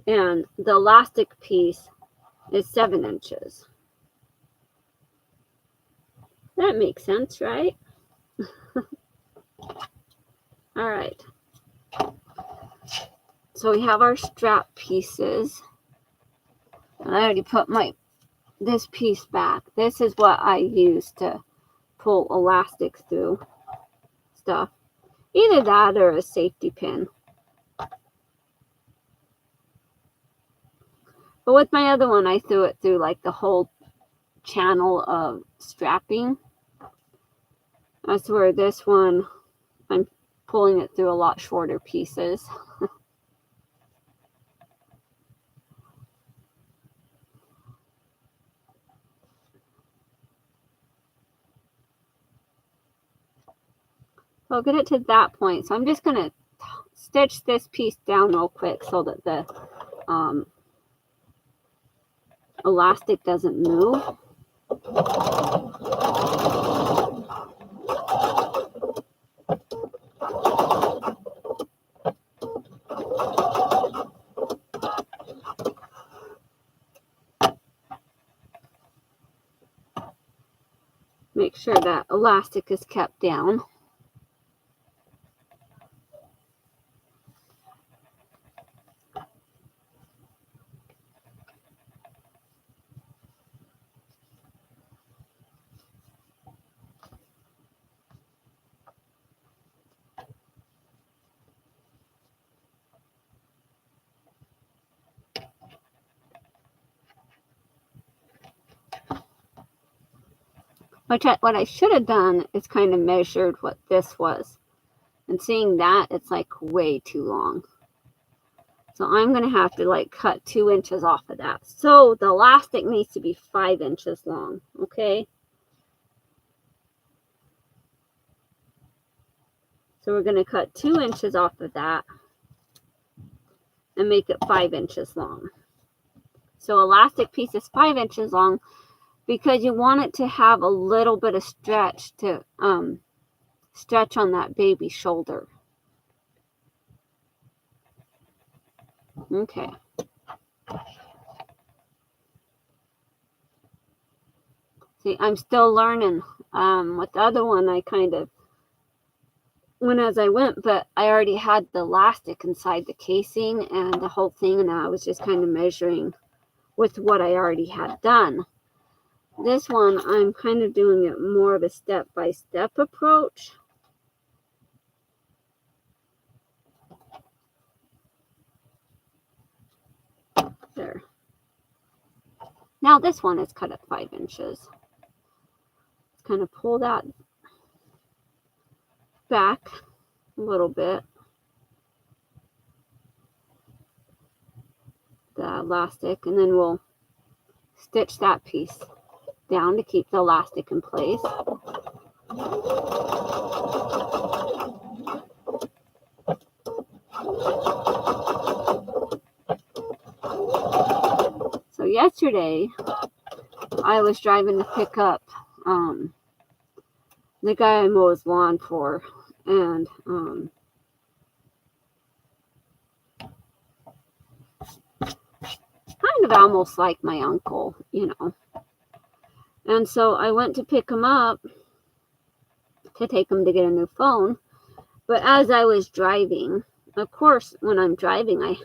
and the elastic piece is 7 inches. That makes sense, right? All right. So we have our strap pieces. And I already put this piece back. This is what I use to pull elastic through stuff. Either that or a safety pin. But with my other one, I threw it through like the whole channel of strapping. That's where this one, I'm pulling it through a lot shorter pieces. I'll get it to that point. So I'm just going to stitch this piece down real quick so that the elastic doesn't move. Make sure that elastic is kept down. What I should have done is kind of measured what this was. And seeing that, it's like way too long. So I'm going to have to like cut 2 inches off of that. So the elastic needs to be 5 inches long. Okay. So we're going to cut 2 inches off of that and make it 5 inches long. So elastic piece is 5 inches long because you want it to have a little bit of stretch to stretch on that baby shoulder. Okay. See, I'm still learning. With the other one, I kind of went as I went, but I already had the elastic inside the casing and the whole thing, and I was just kind of measuring with what I already had done. This one, I'm kind of doing it more of a step-by-step approach. There. Now this one is cut at 5 inches. Let's kind of pull that back a little bit. The elastic, and then we'll stitch that piece down to keep the elastic in place. So yesterday I was driving to pick up the guy I mow his lawn for, and kind of almost like my uncle, you know. And so I went to pick him up to take him to get a new phone. But as I was driving, of course, when I'm driving, I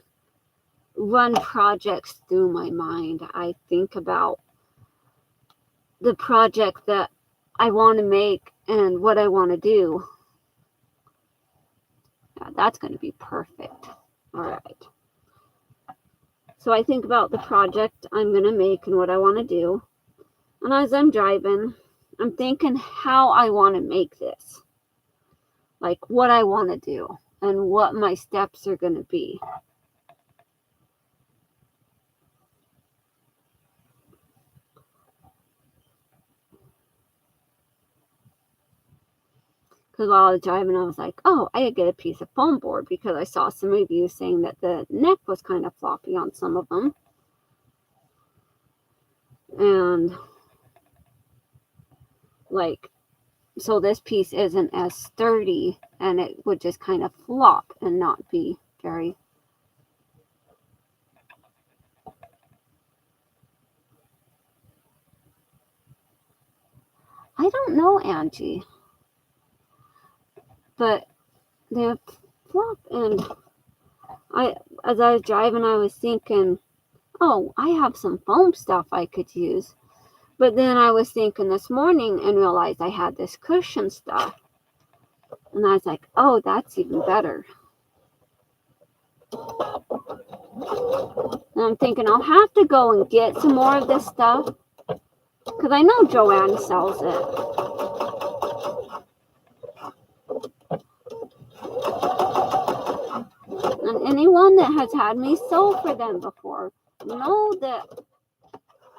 run projects through my mind. I think about the project that I want to make and what I want to do. Yeah, that's going to be perfect. All right. So I think about the project I'm going to make and what I want to do. And as I'm driving, I'm thinking how I want to make this. Like what I want to do and what my steps are going to be. Because while I was driving, I was like, oh, I could get a piece of foam board because I saw some reviews saying that the neck was kind of floppy on some of them. And like, so this piece isn't as sturdy and it would just kind of flop and not be very... I don't know, Angie. But they flop, and as I was driving, I was thinking, oh, I have some foam stuff I could use. But then I was thinking this morning and realized I had this cushion stuff. And I was like, oh, that's even better. And I'm thinking I'll have to go and get some more of this stuff. Because I know Joanne sells it. And anyone that has had me sew for them before know that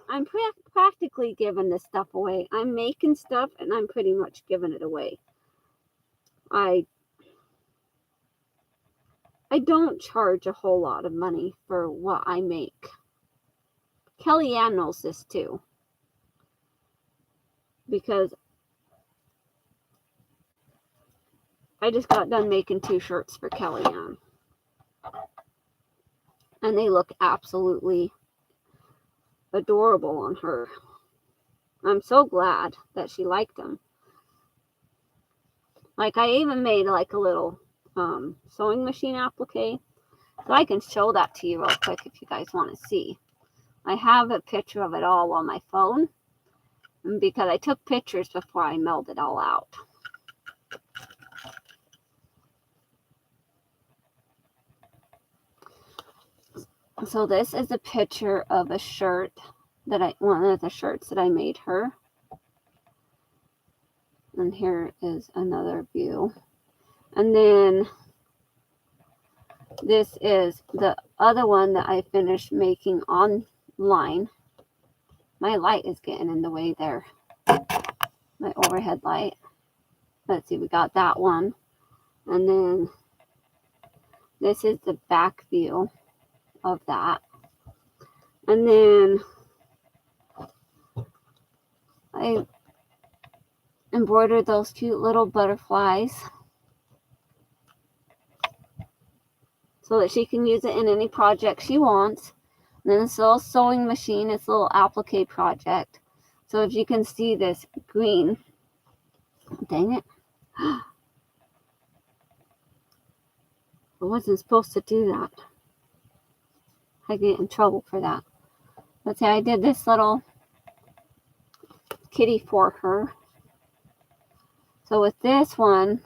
I'm practically giving this stuff away. I'm making stuff and I'm pretty much giving it away. I don't charge a whole lot of money for what I make. Kellyanne knows this too. Because I just got done making 2 shirts for Kellyanne. And they look absolutely adorable on her. I'm so glad that she liked them. Like I even made like a little sewing machine applique. So I can show that to you real quick if you guys want to see. I have a picture of it all on my phone. Because I took pictures before I mailed it all out. So this is a picture of a shirt that one of the shirts that I made her. And here is another view. And then this is the other one that I finished making online. My light is getting in the way there. My overhead light. Let's see, we got that one. And then this is the back view of that. And then I embroidered those cute little butterflies so that she can use it in any project she wants. And then this little sewing machine, it's a little applique project. So if you can see this green, dang it. I wasn't supposed to do that. I get in trouble for that. Let's see, I did this little kitty for her. So with this one,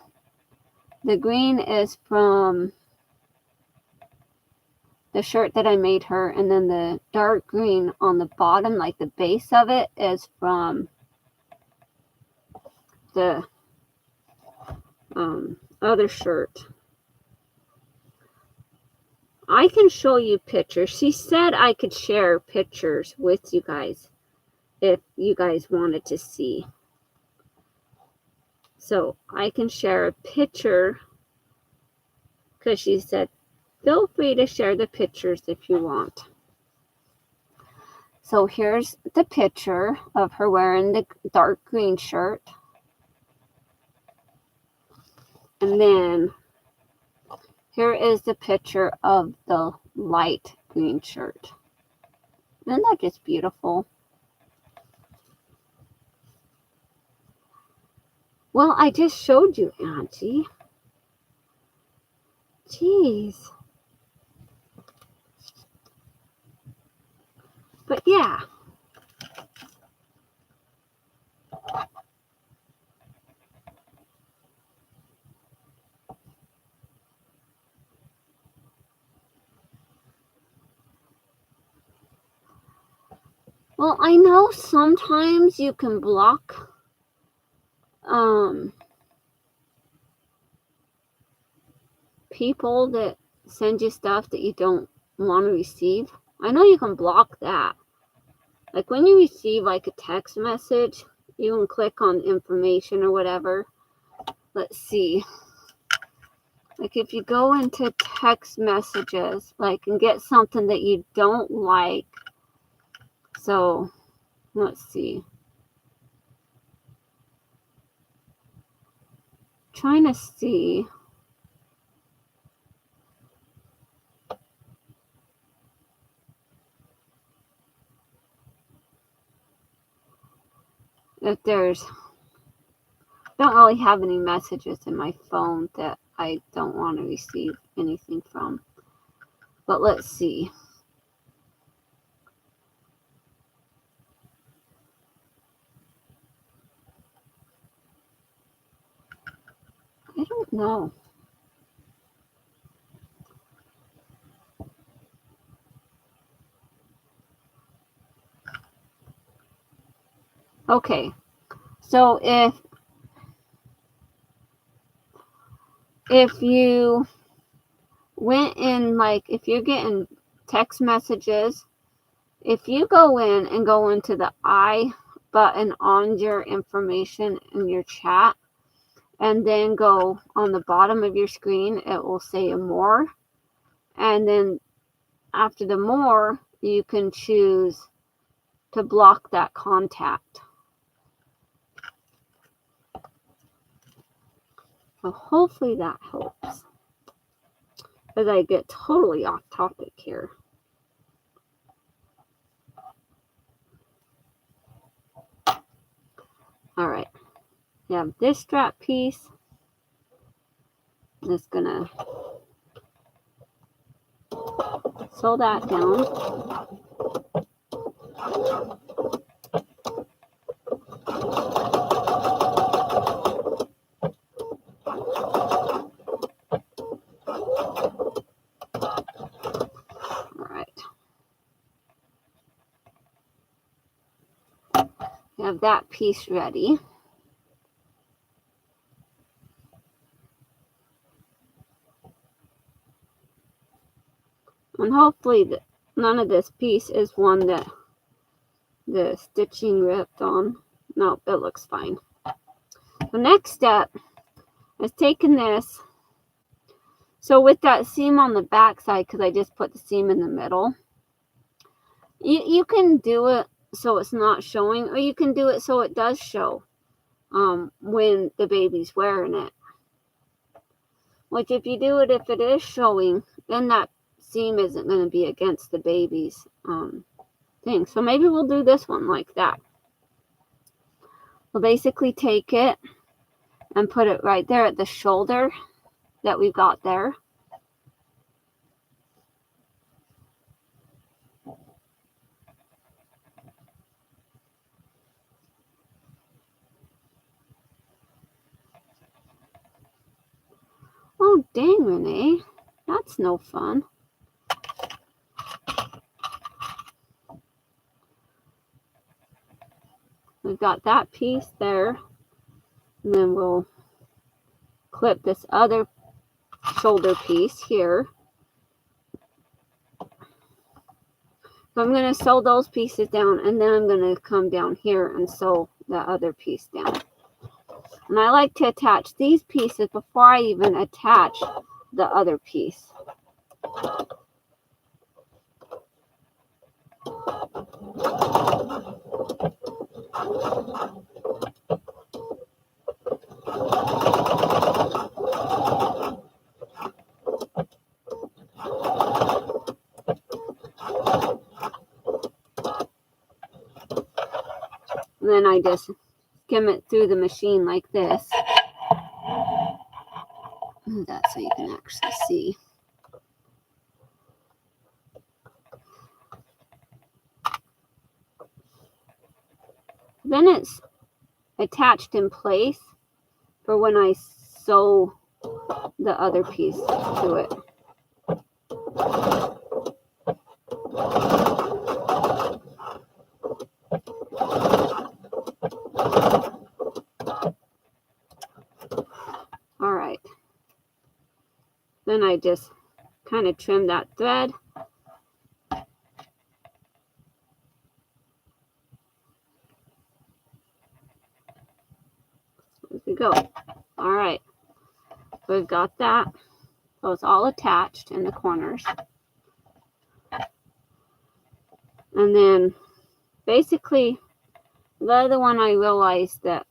the green is from the shirt that I made her, and then the dark green on the bottom, like the base of it, is from the other shirt. I can show you pictures. She said I could share pictures with you guys if you guys wanted to see. So I can share a picture because she said, feel free to share the pictures if you want. So here's the picture of her wearing the dark green shirt. And then here is the picture of the light green shirt. Isn't that just beautiful? Well, I just showed you, Auntie. Jeez. But yeah. Well, I know sometimes you can block people that send you stuff that you don't want to receive. I know you can block that. Like when you receive like a text message, you can click on information or whatever. Let's see. Like if you go into text messages, like, and get something that you don't like. So, let's see. Trying to see. If there's, don't really have any messages in my phone that I don't want to receive anything from. But let's see. I don't know. Okay. So if you went in, like, if you're getting text messages, if you go in and go into the I button on your information in your chat, and then go on the bottom of your screen, it will say more. And then after the more, you can choose to block that contact. So hopefully that helps. As I get totally off topic here. Alright. You have this strap piece. I'm just gonna sew that down. Alright. You have that piece ready. And hopefully none of this piece is one that the stitching ripped on. No, it looks fine. The next step is taking this. So with that seam on the back side, because I just put the seam in the middle, you can do it so it's not showing, or you can do it so it does show when the baby's wearing it. Which if you do it, if it is showing, then that seam isn't going to be against the baby's thing. So maybe we'll do this one like that. We'll basically take it and put it right there at the shoulder that we've got there. Oh, dang, Renee. That's no fun. We've got that piece there. And then we'll clip this other shoulder piece here. So I'm going to sew those pieces down, and then I'm going to come down here and sew the other piece down. And I like to attach these pieces before I even attach the other piece. And then I just skim it through the machine like this. That's so you can actually see. Then it's attached in place for when I sew the other piece to it. All right. Then I just kind of trim that thread. There we go. All right. We've got that. So it's all attached in the corners. And then basically the other one, I realized that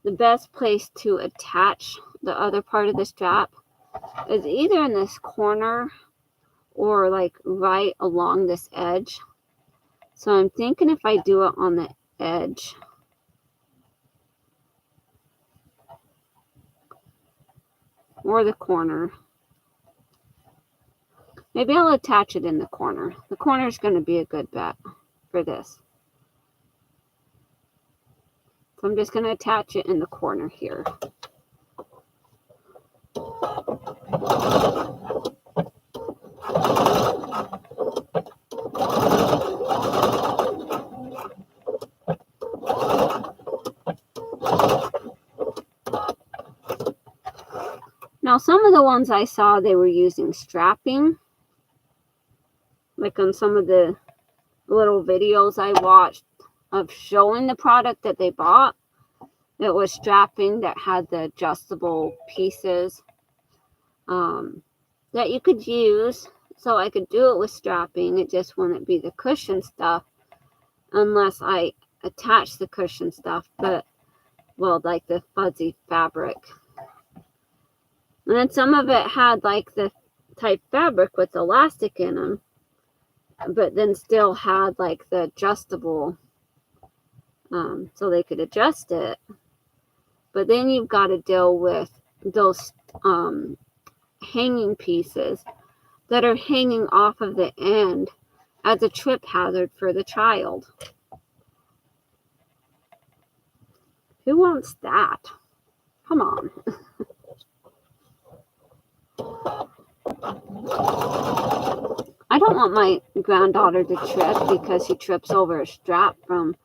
the best place to attach the other part of the strap is either in this corner or like right along this edge. So I'm thinking if I do it on the edge, or the corner, maybe I'll attach it in the corner. The corner is going to be a good bet for this. So I'm just going to attach it in the corner here. Now, some of the ones I saw, they were using strapping. Like on some of the little videos I watched of showing the product that they bought, it was strapping that had the adjustable pieces that you could use. So I could do it with strapping. It just wouldn't be the cushion stuff unless I attach the cushion stuff, but, well, like the fuzzy fabric. And then some of it had like the type fabric with elastic in them, but then still had like the adjustable, so they could adjust it. But then you've got to deal with those hanging pieces that are hanging off of the end as a trip hazard for the child. Who wants that? Come on. I don't want my granddaughter to trip because she trips over a strap from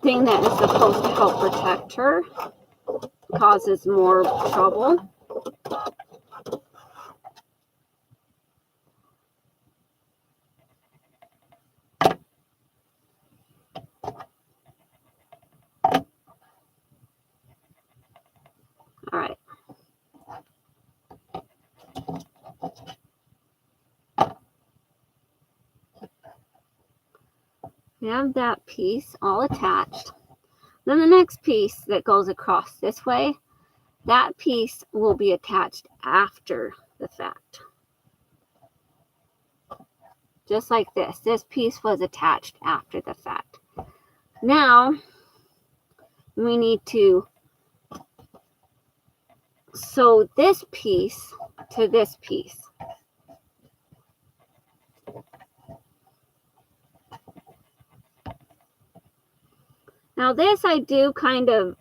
thing that is supposed to help protect her. Causes more trouble. We have that piece all attached. Then the next piece that goes across this way, that piece will be attached after the fact. Just like this. This piece was attached after the fact. Now, we need to sew this piece to this piece. Now this I do kind of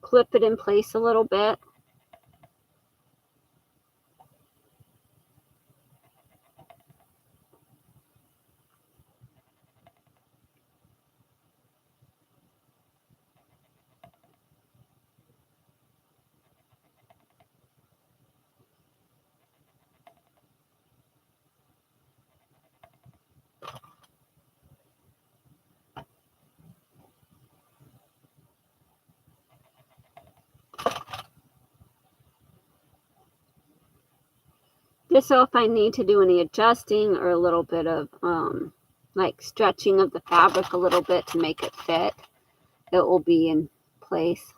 clip it in place a little bit. Just so if I need to do any adjusting or a little bit of like stretching of the fabric a little bit to make it fit, it will be in place.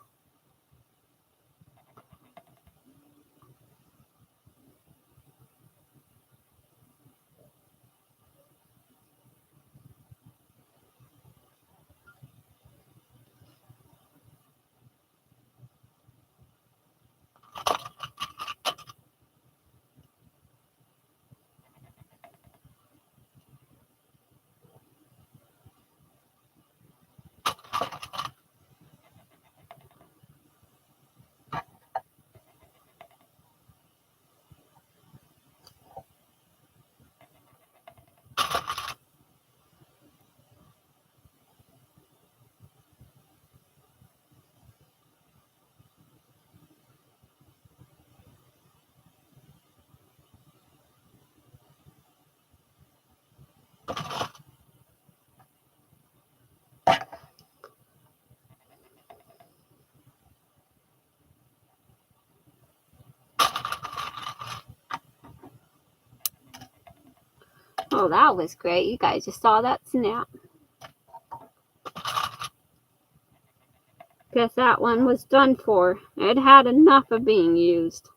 Oh, that was great. You guys just saw that snap. Guess that one was done for. It had enough of being used.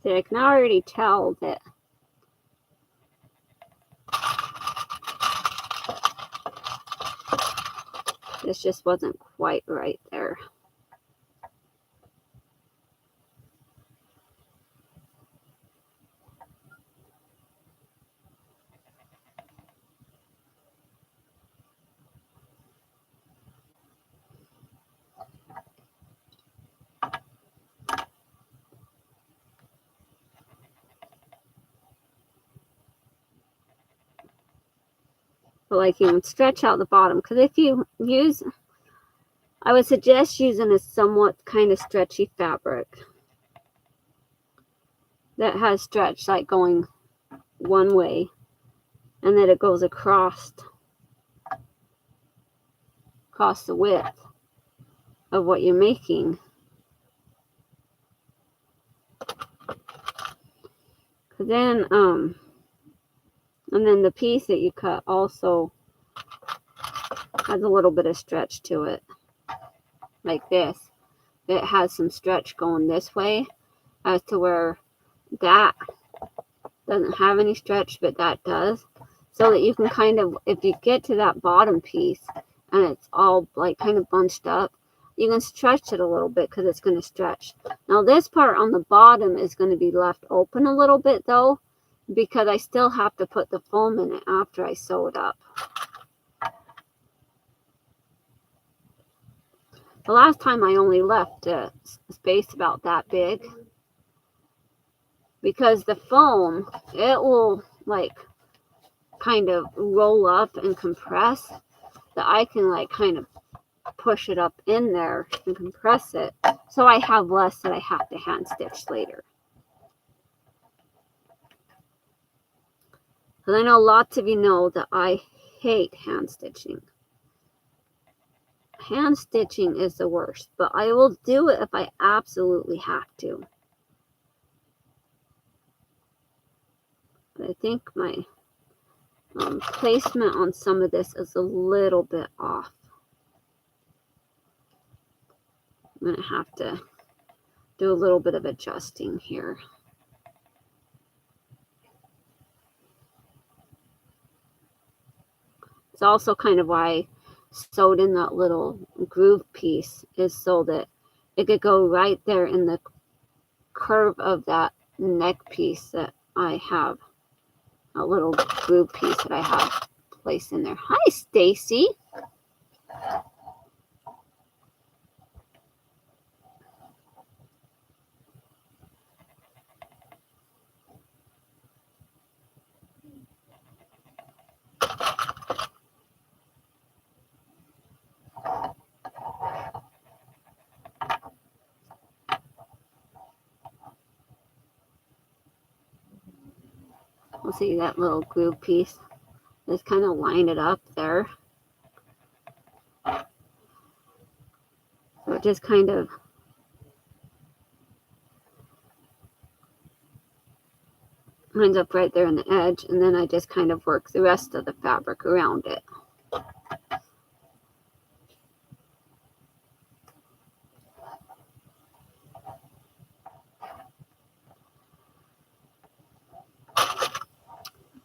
See, I can already tell that this just wasn't quite right there. But like you can stretch out the bottom, because if you use, I would suggest using a somewhat kind of stretchy fabric that has stretch, like going one way and then it goes across the width of what you're making. Then and then the piece that you cut also has a little bit of stretch to it, like this. It has some stretch going this way, as to where that doesn't have any stretch, but that does. So that you can kind of, if you get to that bottom piece and it's all like kind of bunched up, you can stretch it a little bit because it's going to stretch. Now this part on the bottom is going to be left open a little bit though, because I still have to put the foam in it after I sew it up. The last time I only left a space about that big, because the foam, it will like kind of roll up and compress, that I can like kind of push it up in there and compress it, so I have less that I have to hand stitch later. Because I know lots of you know that I hate hand stitching. Hand stitching is the worst, but I will do it if I absolutely have to. But I think my placement on some of this is a little bit off. I'm going to have to do a little bit of adjusting here. It's also kind of why I sewed in that little groove piece, is so that it could go right there in the curve of that neck piece that I have, a little groove piece that I have placed in there. Hi, Stacy. We'll see that little groove piece. Just kind of line it up there. So it just kind of lines up right there on the edge, and then I just kind of work the rest of the fabric around it.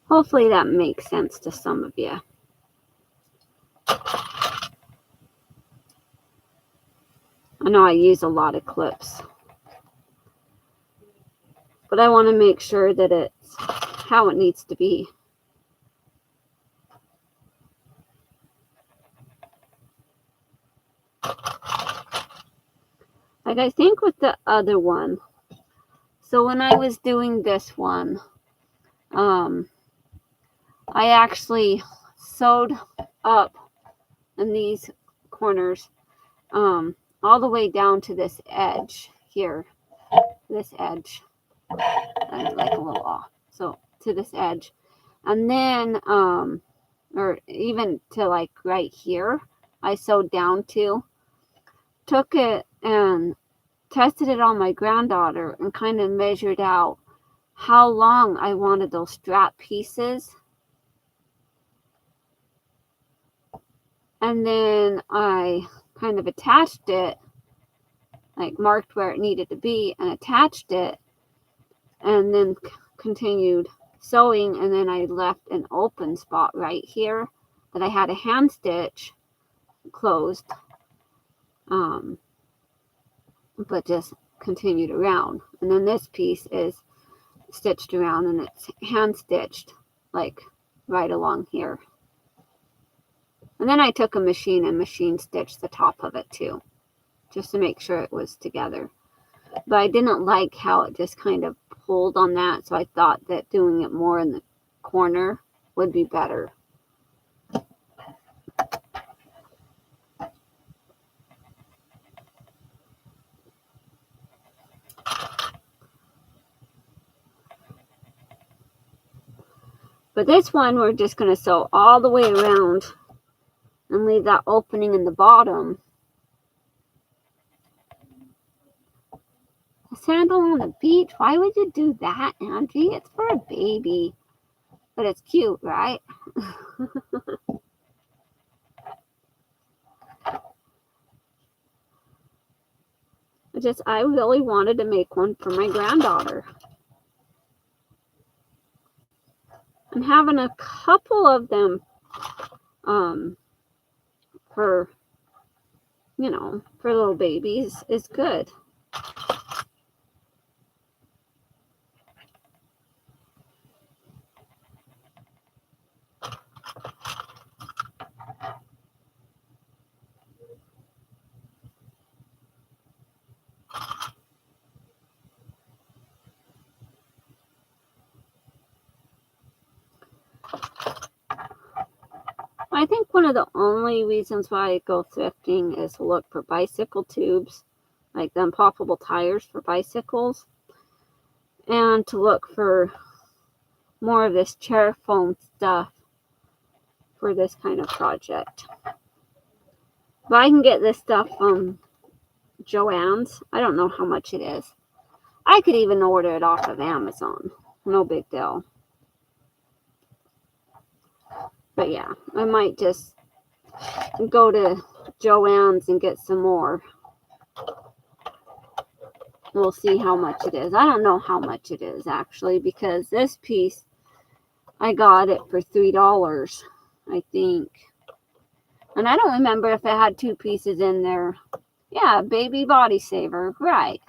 Hopefully that makes sense to some of you. I know I use a lot of clips, but I want to make sure that it's how it needs to be. Like I think with the other one, so when I was doing this one, I actually sewed up in these corners all the way down to this edge here, this edge, like a little off, so to this edge, and then or even to like right here, I sewed down to, took it and tested it on my granddaughter and kind of measured out how long I wanted those strap pieces. And then I kind of attached it, like marked where it needed to be and attached it, and then continued sewing. And then I left an open spot right here that I had a hand stitch closed, but just continued around. And then this piece is stitched around and it's hand stitched like right along here. And then I took a machine and machine stitched the top of it too, just to make sure it was together. But I didn't like how it just kind of pulled on that, so I thought that doing it more in the corner would be better. But this one, we're just going to sew all the way around and leave that opening in the bottom. A sandal on the beach? Why would you do that, Angie? It's for a baby. But it's cute, right? I really wanted to make one for my granddaughter. And having a couple of them for, you know, for little babies is good. I think one of the only reasons why I go thrifting is to look for bicycle tubes, like the unpoppable tires for bicycles, and to look for more of this chair foam stuff for this kind of project. But I can get this stuff from Joann's. I don't know how much it is. I could even order it off of Amazon. No big deal. But yeah, I might just go to Joann's and get some more. We'll see how much it is. I don't know how much it is actually, because this piece, I got it for $3, I think. And I don't remember if it had 2 pieces in there. Yeah, baby body saver, right.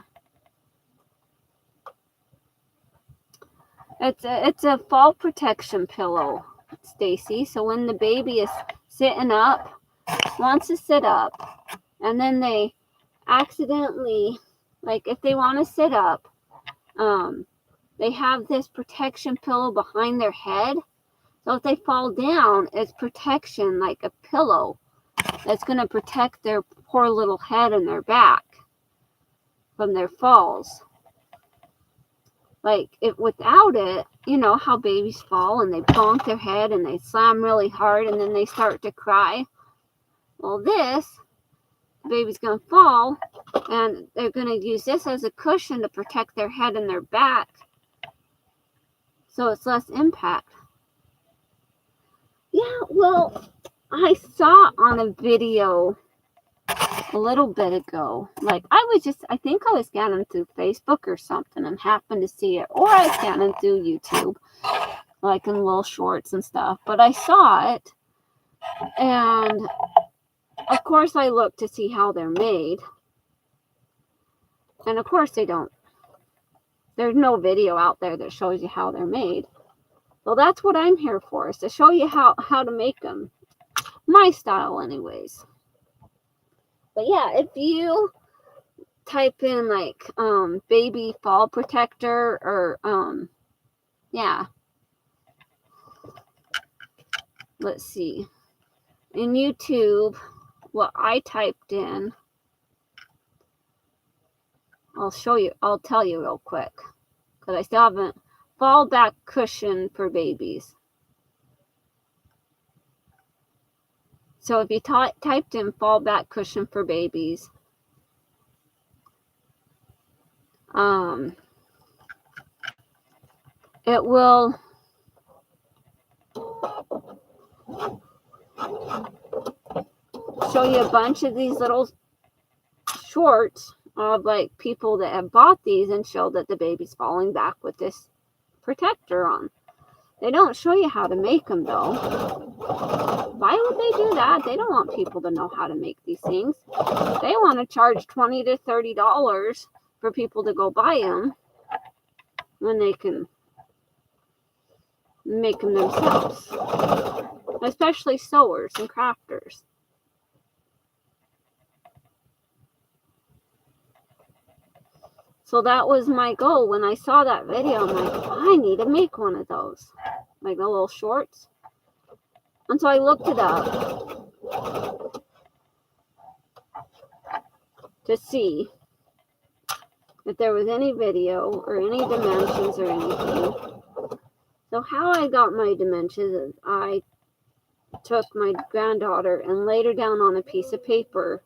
It's a fall protection pillow, Stacy. So when the baby is sitting up, wants to sit up, and then they accidentally, like if they want to sit up, they have this protection pillow behind their head. So if they fall down, it's protection, like a pillow that's going to protect their poor little head and their back from their falls. Like, if without it, you know how babies fall and they bonk their head and they slam really hard and then they start to cry. Well, this, the baby's going to fall and they're going to use this as a cushion to protect their head and their back, so it's less impact. Yeah, well, I saw on a video a little bit ago, like I think I was scanning through Facebook or something and happened to see it, or I was scanning through YouTube, like in little shorts and stuff, but I saw it, and of course I looked to see how they're made, and of course there's no video out there that shows you how they're made. Well, that's what I'm here for, is to show you how to make them. My style anyways. But yeah, if you type in like baby fall protector or yeah. Let's see. In YouTube, what I typed in, I'll tell you real quick, because I still haven't. Fall back cushion for babies. So if you typed in fall back cushion for babies, it will show you a bunch of these little shorts of like people that have bought these and show that the baby's falling back with this protector on. They don't show you how to make them though. Why would they do that? They don't want people to know how to make these things. They want to charge $20 to $30 for people to go buy them when they can make them themselves. Especially sewers and crafters. So that was my goal. When I saw that video, I'm like, I need to make one of those. Like the little shorts. And so I looked it up to see if there was any video or any dimensions or anything. So how I got my dimensions is I took my granddaughter and laid her down on a piece of paper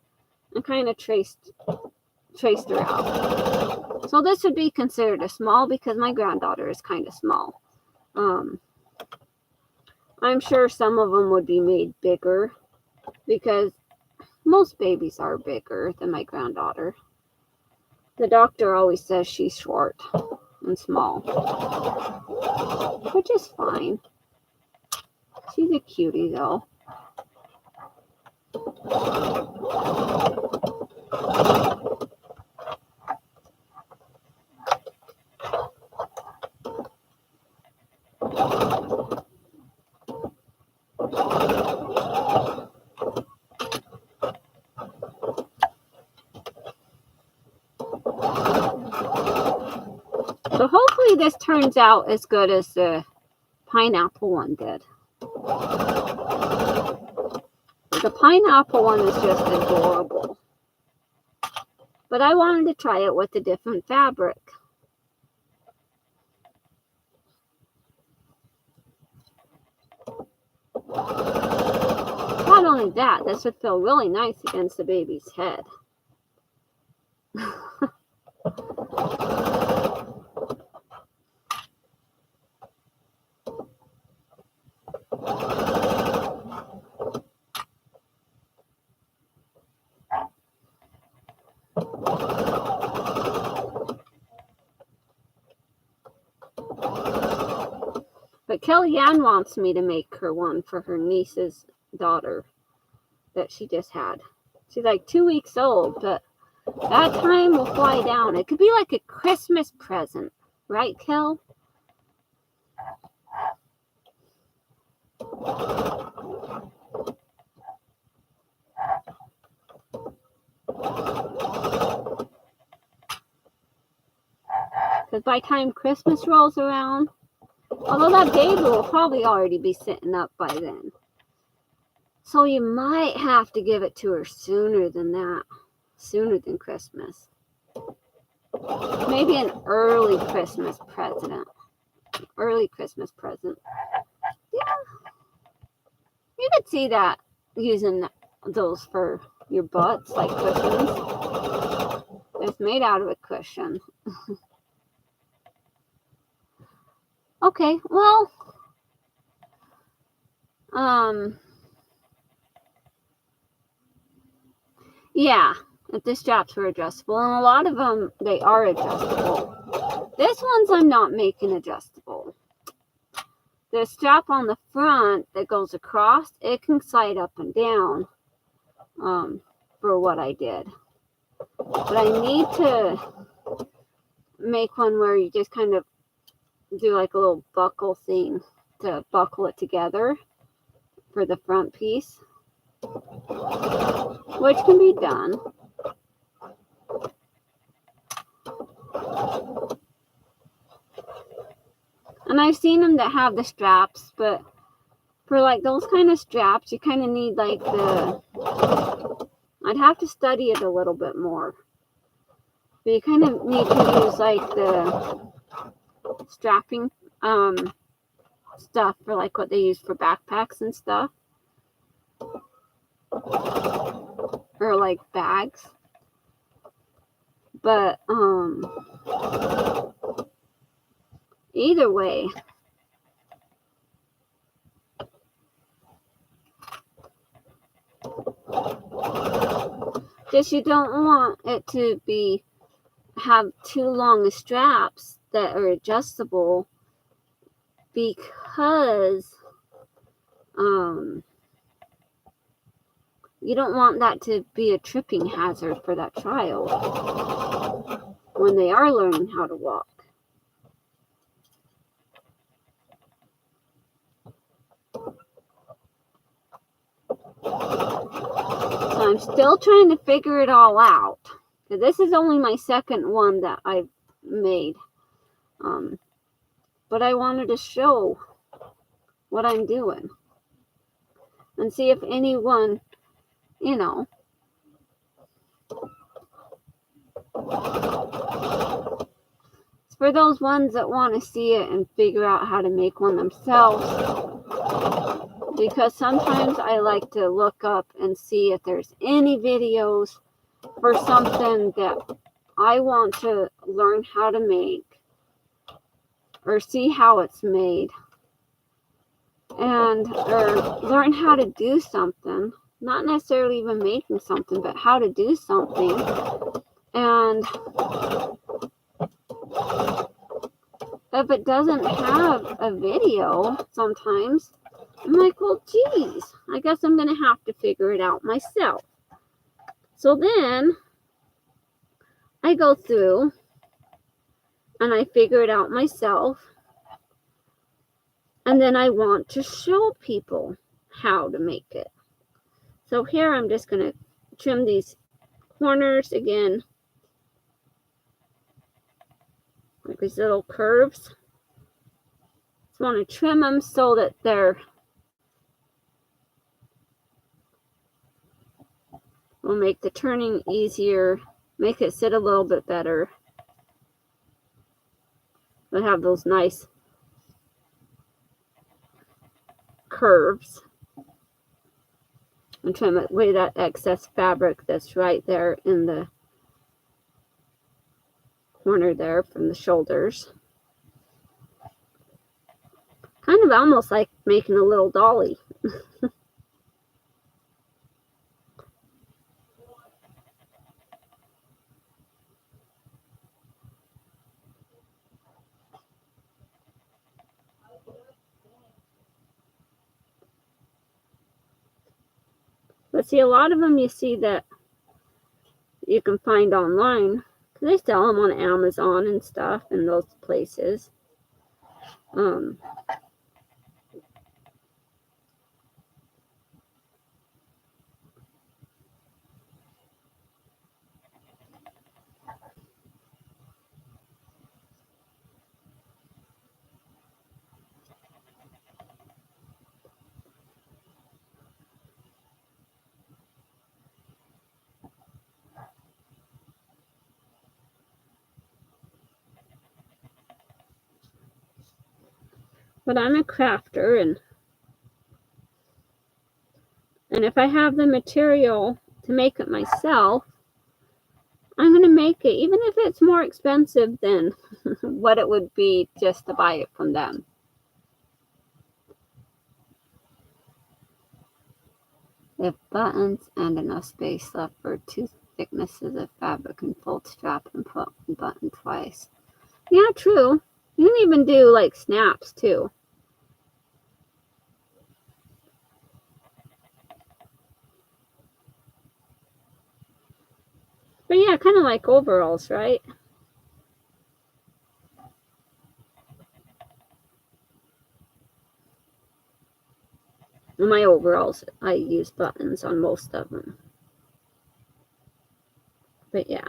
and kind of traced her out. So this would be considered a small because my granddaughter is kind of small. I'm sure some of them would be made bigger because most babies are bigger than my granddaughter. The doctor always says she's short and small, which is fine. She's a cutie though. So hopefully this turns out as good as the pineapple one did. The pineapple one is just adorable. But I wanted to try it with a different fabric. Not only that, this would feel really nice against the baby's head. But Kellyanne wants me to make her one for her niece's daughter that she just had. She's like 2 weeks old, but that time will fly down. It could be like a Christmas present, right, Kel? Because by the time Christmas rolls around, although that baby will probably already be sitting up by then. So you might have to give it to her sooner than that. Sooner than Christmas. Maybe an early Christmas present. Early Christmas present. Yeah. You could see that using those for your butts, like cushions. It's made out of a cushion. Okay, well, yeah, if the straps were adjustable, and a lot of them, they are adjustable. This one's I'm not making adjustable. The strap on the front that goes across, it can slide up and down, for what I did. But I need to make one where you just kind of do like a little buckle thing to buckle it together for the front piece, which can be done. And I've seen them that have the straps, but for like those kind of straps, you kind of need like I'd have to study it a little bit more. But you kind of need to use like the strapping stuff for like what they use for backpacks and stuff, or like bags. But either way, just you don't want it to have too long straps that are adjustable, because you don't want that to be a tripping hazard for that child when they are learning how to walk. So I'm still trying to figure it all out. This is only my second one that I've made. But I wanted to show what I'm doing and see if anyone, you know, it's for those ones that want to see it and figure out how to make one themselves. Because sometimes I like to look up and see if there's any videos for something that I want to learn how to make or see how it's made, and or learn how to do something, not necessarily even making something, but how to do something. And if it doesn't have a video sometimes, I'm like, well, geez, I guess I'm going to have to figure it out myself. So then I go through and I figure it out myself. And then I want to show people how to make it. So here I'm just going to trim these corners again, like these little curves. Just want to trim them so that they're will make the turning easier, make it sit a little bit better. But have those nice curves. I'm trying to away that excess fabric that's right there in the corner there from the shoulders. Kind of almost like making a little dolly. But see, a lot of them you see that you can find online, because they sell them on Amazon and stuff in those places. But I'm a crafter, and if I have the material to make it myself, I'm going to make it, even if it's more expensive than what it would be just to buy it from them. If buttons and enough space left for 2 thicknesses of fabric and fold strap and put button twice. Yeah, true. You can even do like snaps too. But yeah, kind of like overalls, right? In my overalls, I use buttons on most of them. But yeah.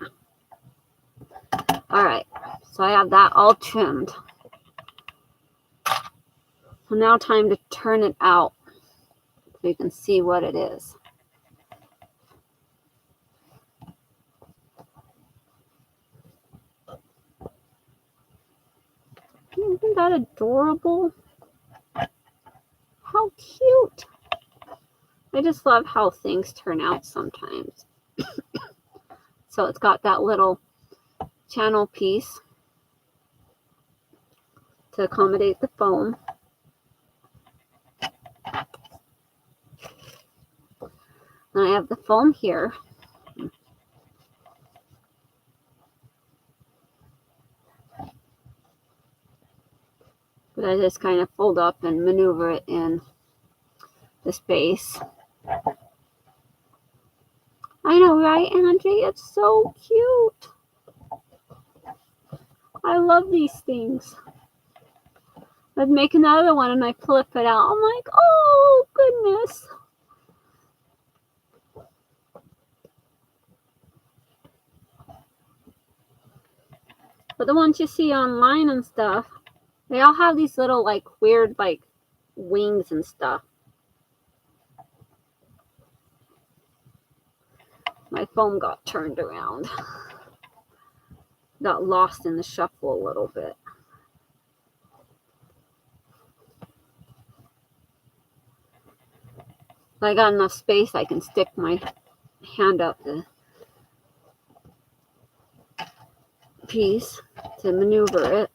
Alright, so I have that all trimmed. So now time to turn it out so you can see what it is. Isn't that adorable? How cute! I just love how things turn out sometimes. So it's got that little channel piece to accommodate the foam. And I have the foam here. But I just kind of fold up and maneuver it in the space. I know, right, Angie? It's so cute. I love these things. I'd make another one and I flip it out. I'm like, oh, goodness. But the ones you see online and stuff, they all have these little, like, weird, like, wings and stuff. My foam got turned around. Got lost in the shuffle a little bit. If I got enough space, I can stick my hand up the piece to maneuver it.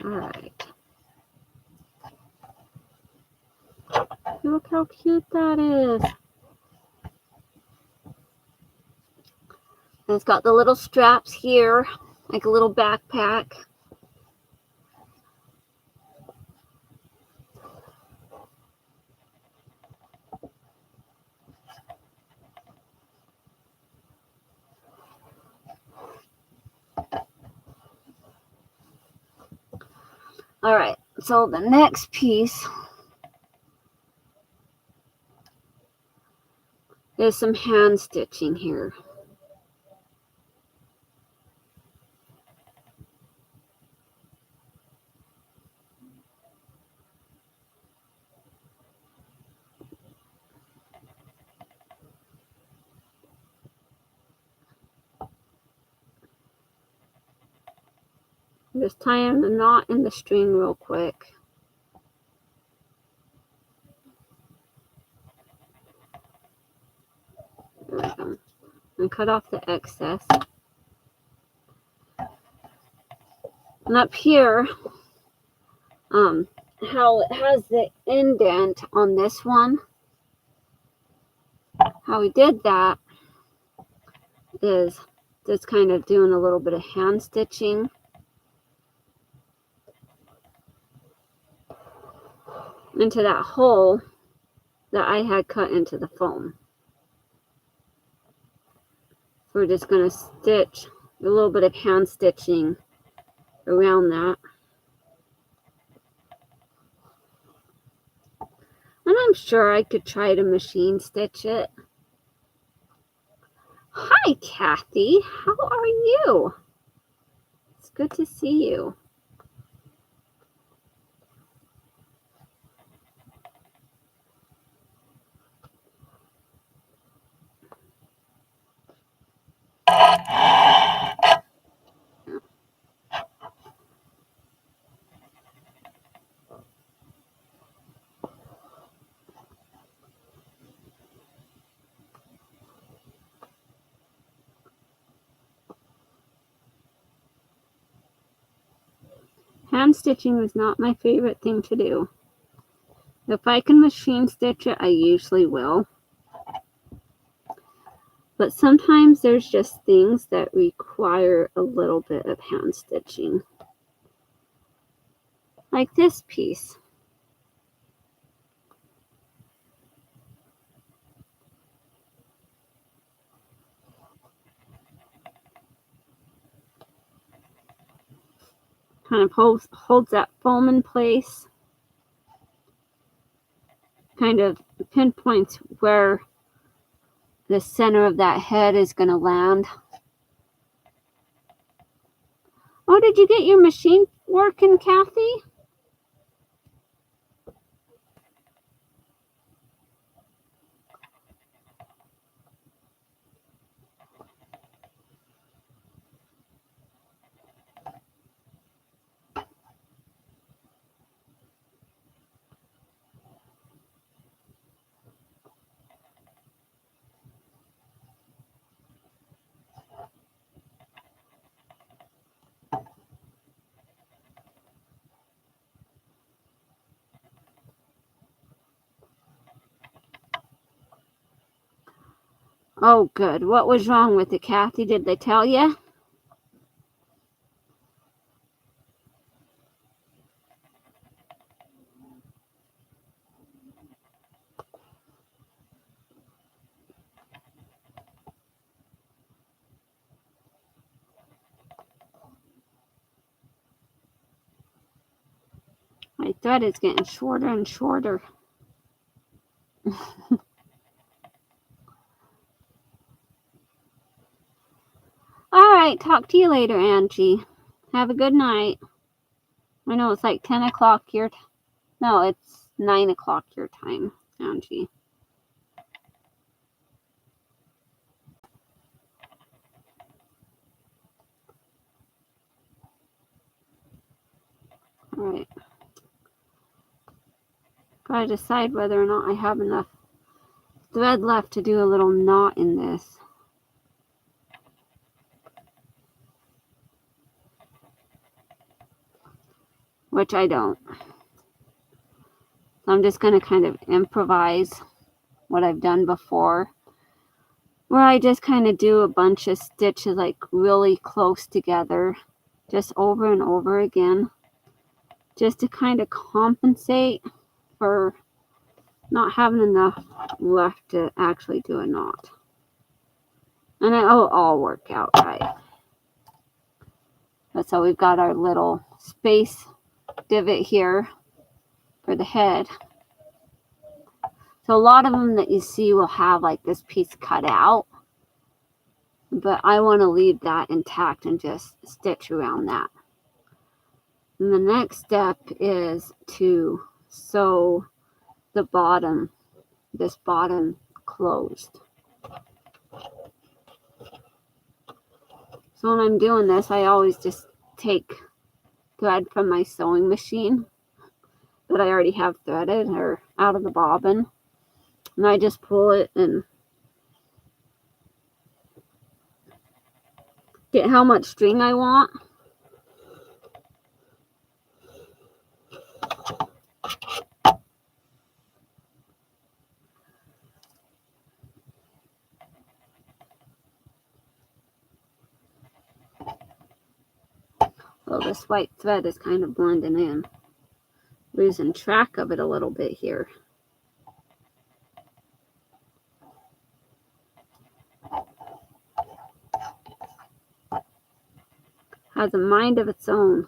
Alright. Look how cute that is. And it's got the little straps here, like a little backpack. Alright, so the next piece is some hand stitching here. Just tying the knot in the string real quick. There we go. And cut off the excess. And up here, how it has the indent on this one, how we did that is just kind of doing a little bit of hand stitching. Into that hole that I had cut into the foam. So we're just going to stitch a little bit of hand stitching around that. And I'm sure I could try to machine stitch it. Hi, Kathy. How are you? It's good to see you. Hand stitching was not my favorite thing to do. If I can machine stitch it, I usually will. But sometimes there's just things that require a little bit of hand stitching. Like this piece. Kind of holds that foam in place. Kind of pinpoints where the center of that head is going to land. Oh, did you get your machine working, Kathy? Oh, good. What was wrong with it, Kathy? Did they tell you? My thread is getting shorter and shorter. All right, talk to you later, Angie. Have a good night. I know it's like 10 o'clock your time. No, it's 9 o'clock your time, Angie. All right. Gotta decide whether or not I have enough thread left to do a little knot in this. Which I don't. So I'm just going to kind of improvise what I've done before. Where I just kind of do a bunch of stitches like really close together. Just over and over again. Just to kind of compensate for not having enough left to actually do a knot. And it'll all work out right. That's how we've got our little space divot here for the head. So a lot of them that you see will have like this piece cut out, but I want to leave that intact and just stitch around that. And the next step is to sew the bottom, this bottom closed. So when I'm doing this, I always just take thread from my sewing machine that I already have threaded or out of the bobbin, and I just pull it and get how much string I want. Well, this white thread is kind of blending in. Losing track of it a little bit here. Has a mind of its own.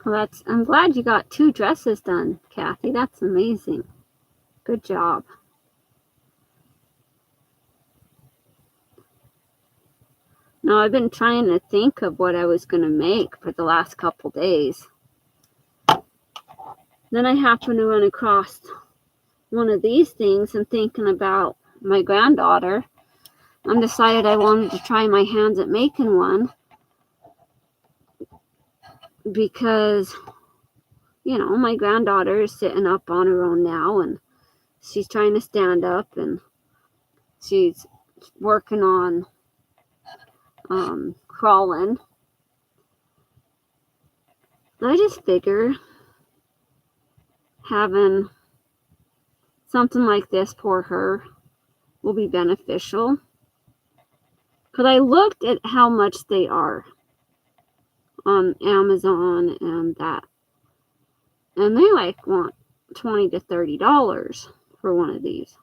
Well, I'm glad you got 2 dresses done, Kathy. That's amazing. Good job. Now, I've been trying to think of what I was going to make for the last couple days. Then I happened to run across one of these things and thinking about my granddaughter. I decided I wanted to try my hands at making one because, you know, my granddaughter is sitting up on her own now and she's trying to stand up and she's working on crawling. I just figure having something like this for her will be beneficial. Because I looked at how much they are on Amazon and that. And they like want $20 to $30 for one of these.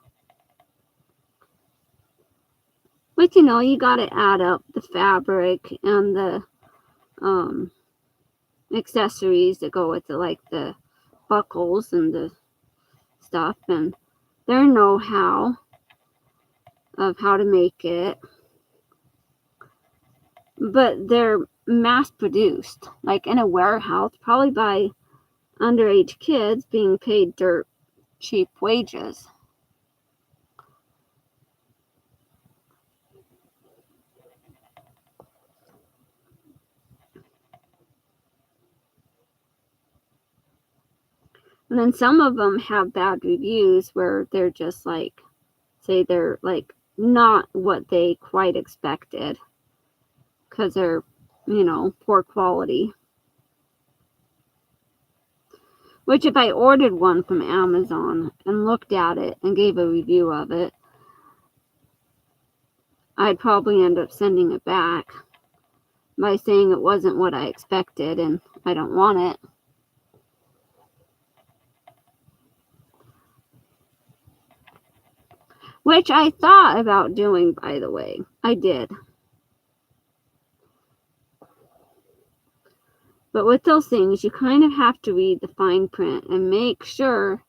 But you know, you got to add up the fabric and the accessories that go with it, like the buckles and the stuff, and their know-how of how to make it. But they're mass produced, like in a warehouse, probably by underage kids being paid dirt cheap wages. And then some of them have bad reviews where they're just like, say they're like not what they quite expected because they're, you know, poor quality. Which if I ordered one from Amazon and looked at it and gave a review of it, I'd probably end up sending it back by saying it wasn't what I expected and I don't want it. Which I thought about doing, by the way. I did. But with those things, you kind of have to read the fine print and make sure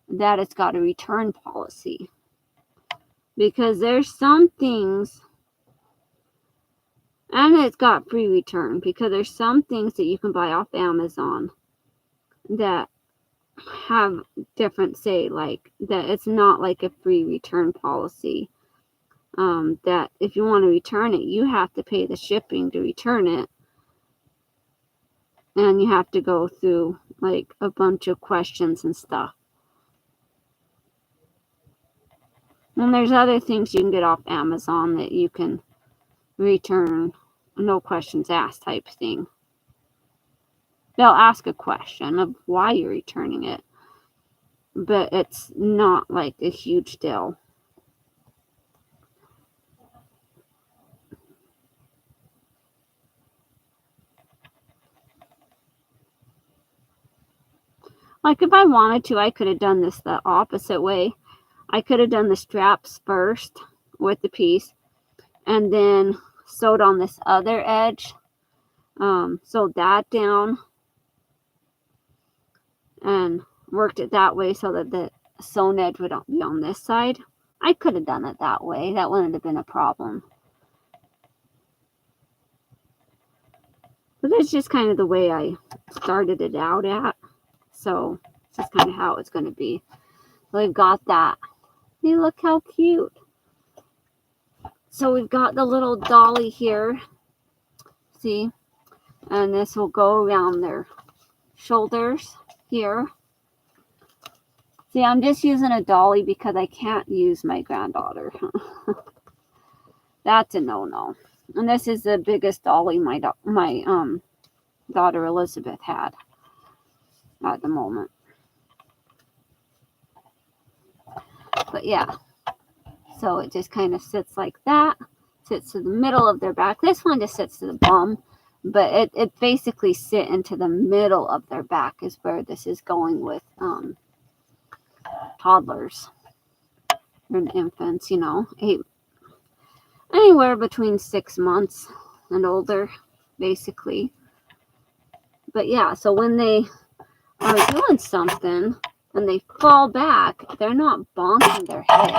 that it's got a return policy. Because there's some things, and it's got free return, because there's some things that you can buy off Amazon that have different, say, like, that it's not like a free return policy. That if you want to return it, you have to pay the shipping to return it. And you have to go through like a bunch of questions and stuff. And there's other things you can get off Amazon that you can return, no questions asked type thing. They'll ask a question of why you're returning it, but it's not like a huge deal. Like if I wanted to, I could have done this the opposite way. I could have done the straps first with the piece and then sewed on this other edge. Sewed that down and worked it that way so that the sewn edge would be on this side. I could have done it that way. That wouldn't have been a problem. But that's just kind of the way I started it out at. So it's just kind of how it's going to be. So we've got that. Hey, look how cute. So we've got the little dolly here. See? And this will go around their shoulders here. See, I'm just using a dolly because I can't use my granddaughter. That's a no-no. And this is the biggest dolly my daughter Elizabeth had at the moment. But yeah, so it just kind of sits like that. Sits to the middle of their back. This one just sits to the bum, but it basically sit into the middle of their back is where this is going with toddlers and infants, you know, anywhere between 6 months and older, basically. But yeah, so when they are doing something and they fall back, they're not bonking their head.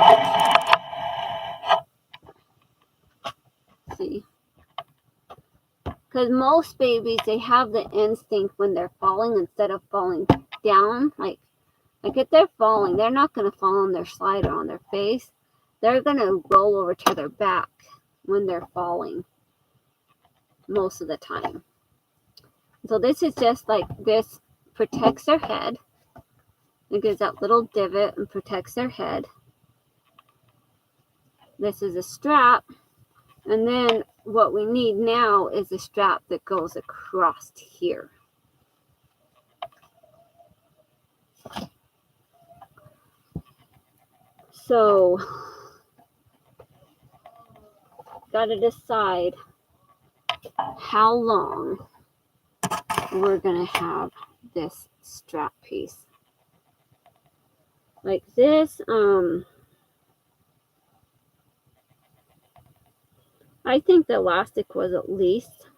See? Because most babies, they have the instinct when they're falling, instead of falling down, like if they're falling, they're not going to fall on their side or on their face. They're going to roll over to their back when they're falling most of the time. So this is just like, this protects their head. It gives that little divot and protects their head. This is a strap. And then what we need now is a strap that goes across here. So, got to decide how long we're going to have this strap piece. Like this, I think the elastic was at least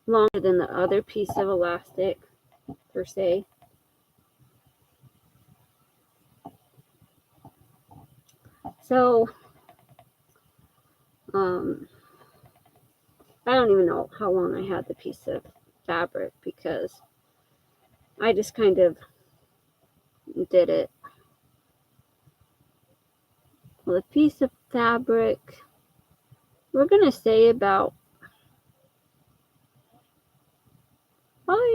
longer than the other piece of elastic, per se. So, I don't even know how long I had the piece of fabric because I just kind of did it. Well, a piece of fabric, we're going to say probably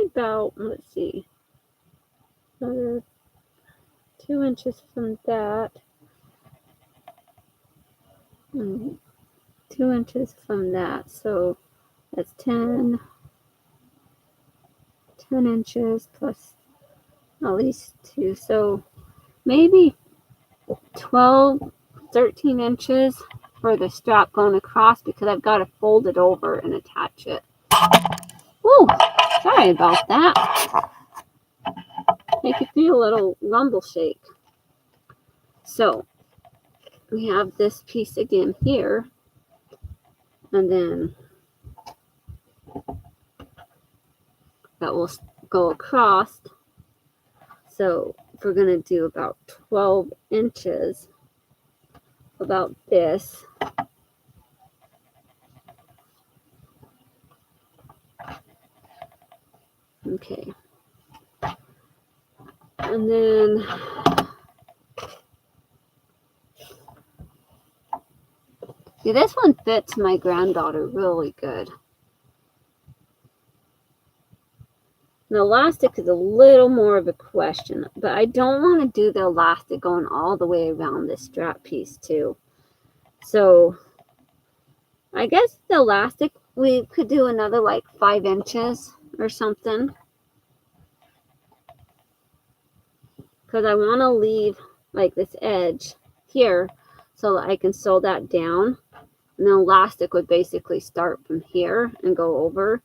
about, let's see, 2 inches from that. 2 inches from that, so that's 10 inches plus at least 2, so maybe 12, 13 inches for the strap going across, because I've got to fold it over and attach it. Woo! Sorry about that. Make it feel a little rumble shake. So we have this piece again here, and then that will go across. So if we're going to do about 12 inches, about this, okay, and then see, this one fits my granddaughter really good. The elastic is a little more of a question, but I don't want to do the elastic going all the way around this strap piece too. So I guess the elastic, we could do another like 5 inches or something, because I want to leave like this edge here so that I can sew that down, and the elastic would basically start from here and go over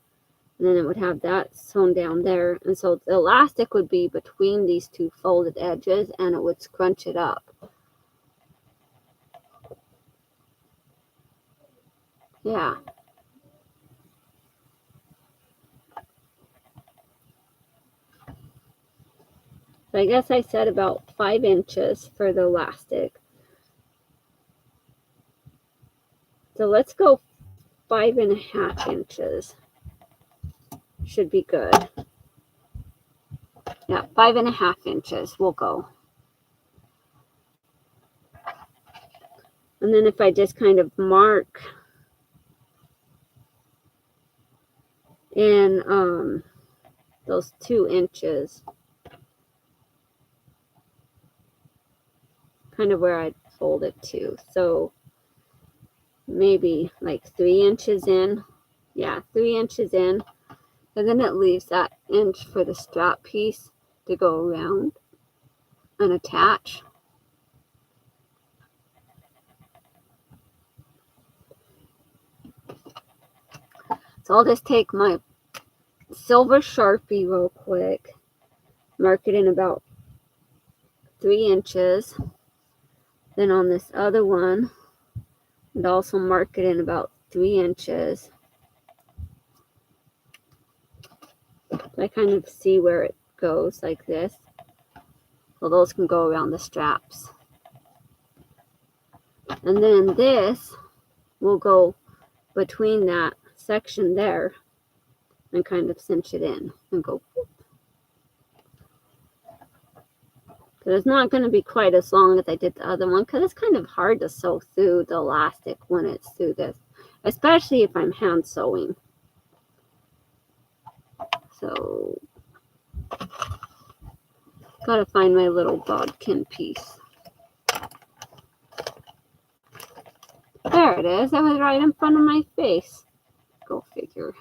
And then it would have that sewn down there. And so the elastic would be between these two folded edges and it would scrunch it up. Yeah. So I guess I said about 5 inches for the elastic. So let's go 5.5 inches. Should be good. Yeah, 5.5 inches will go. And then if I just kind of mark in those 2 inches, kind of where I'd fold it to. So maybe like 3 inches in. Yeah, 3 inches in. And then it leaves that inch for the strap piece to go around and attach. So I'll just take my silver Sharpie real quick, mark it in about 3 inches. Then on this other one, and also mark it in about 3 inches. So I kind of see where it goes like this. So those can go around the straps. And then this will go between that section there and kind of cinch it in and go. Because it's not going to be quite as long as I did the other one, because it's kind of hard to sew through the elastic when it's through this, especially if I'm hand sewing. So gotta find my little bodkin piece. There it is. That was right in front of my face. Go figure.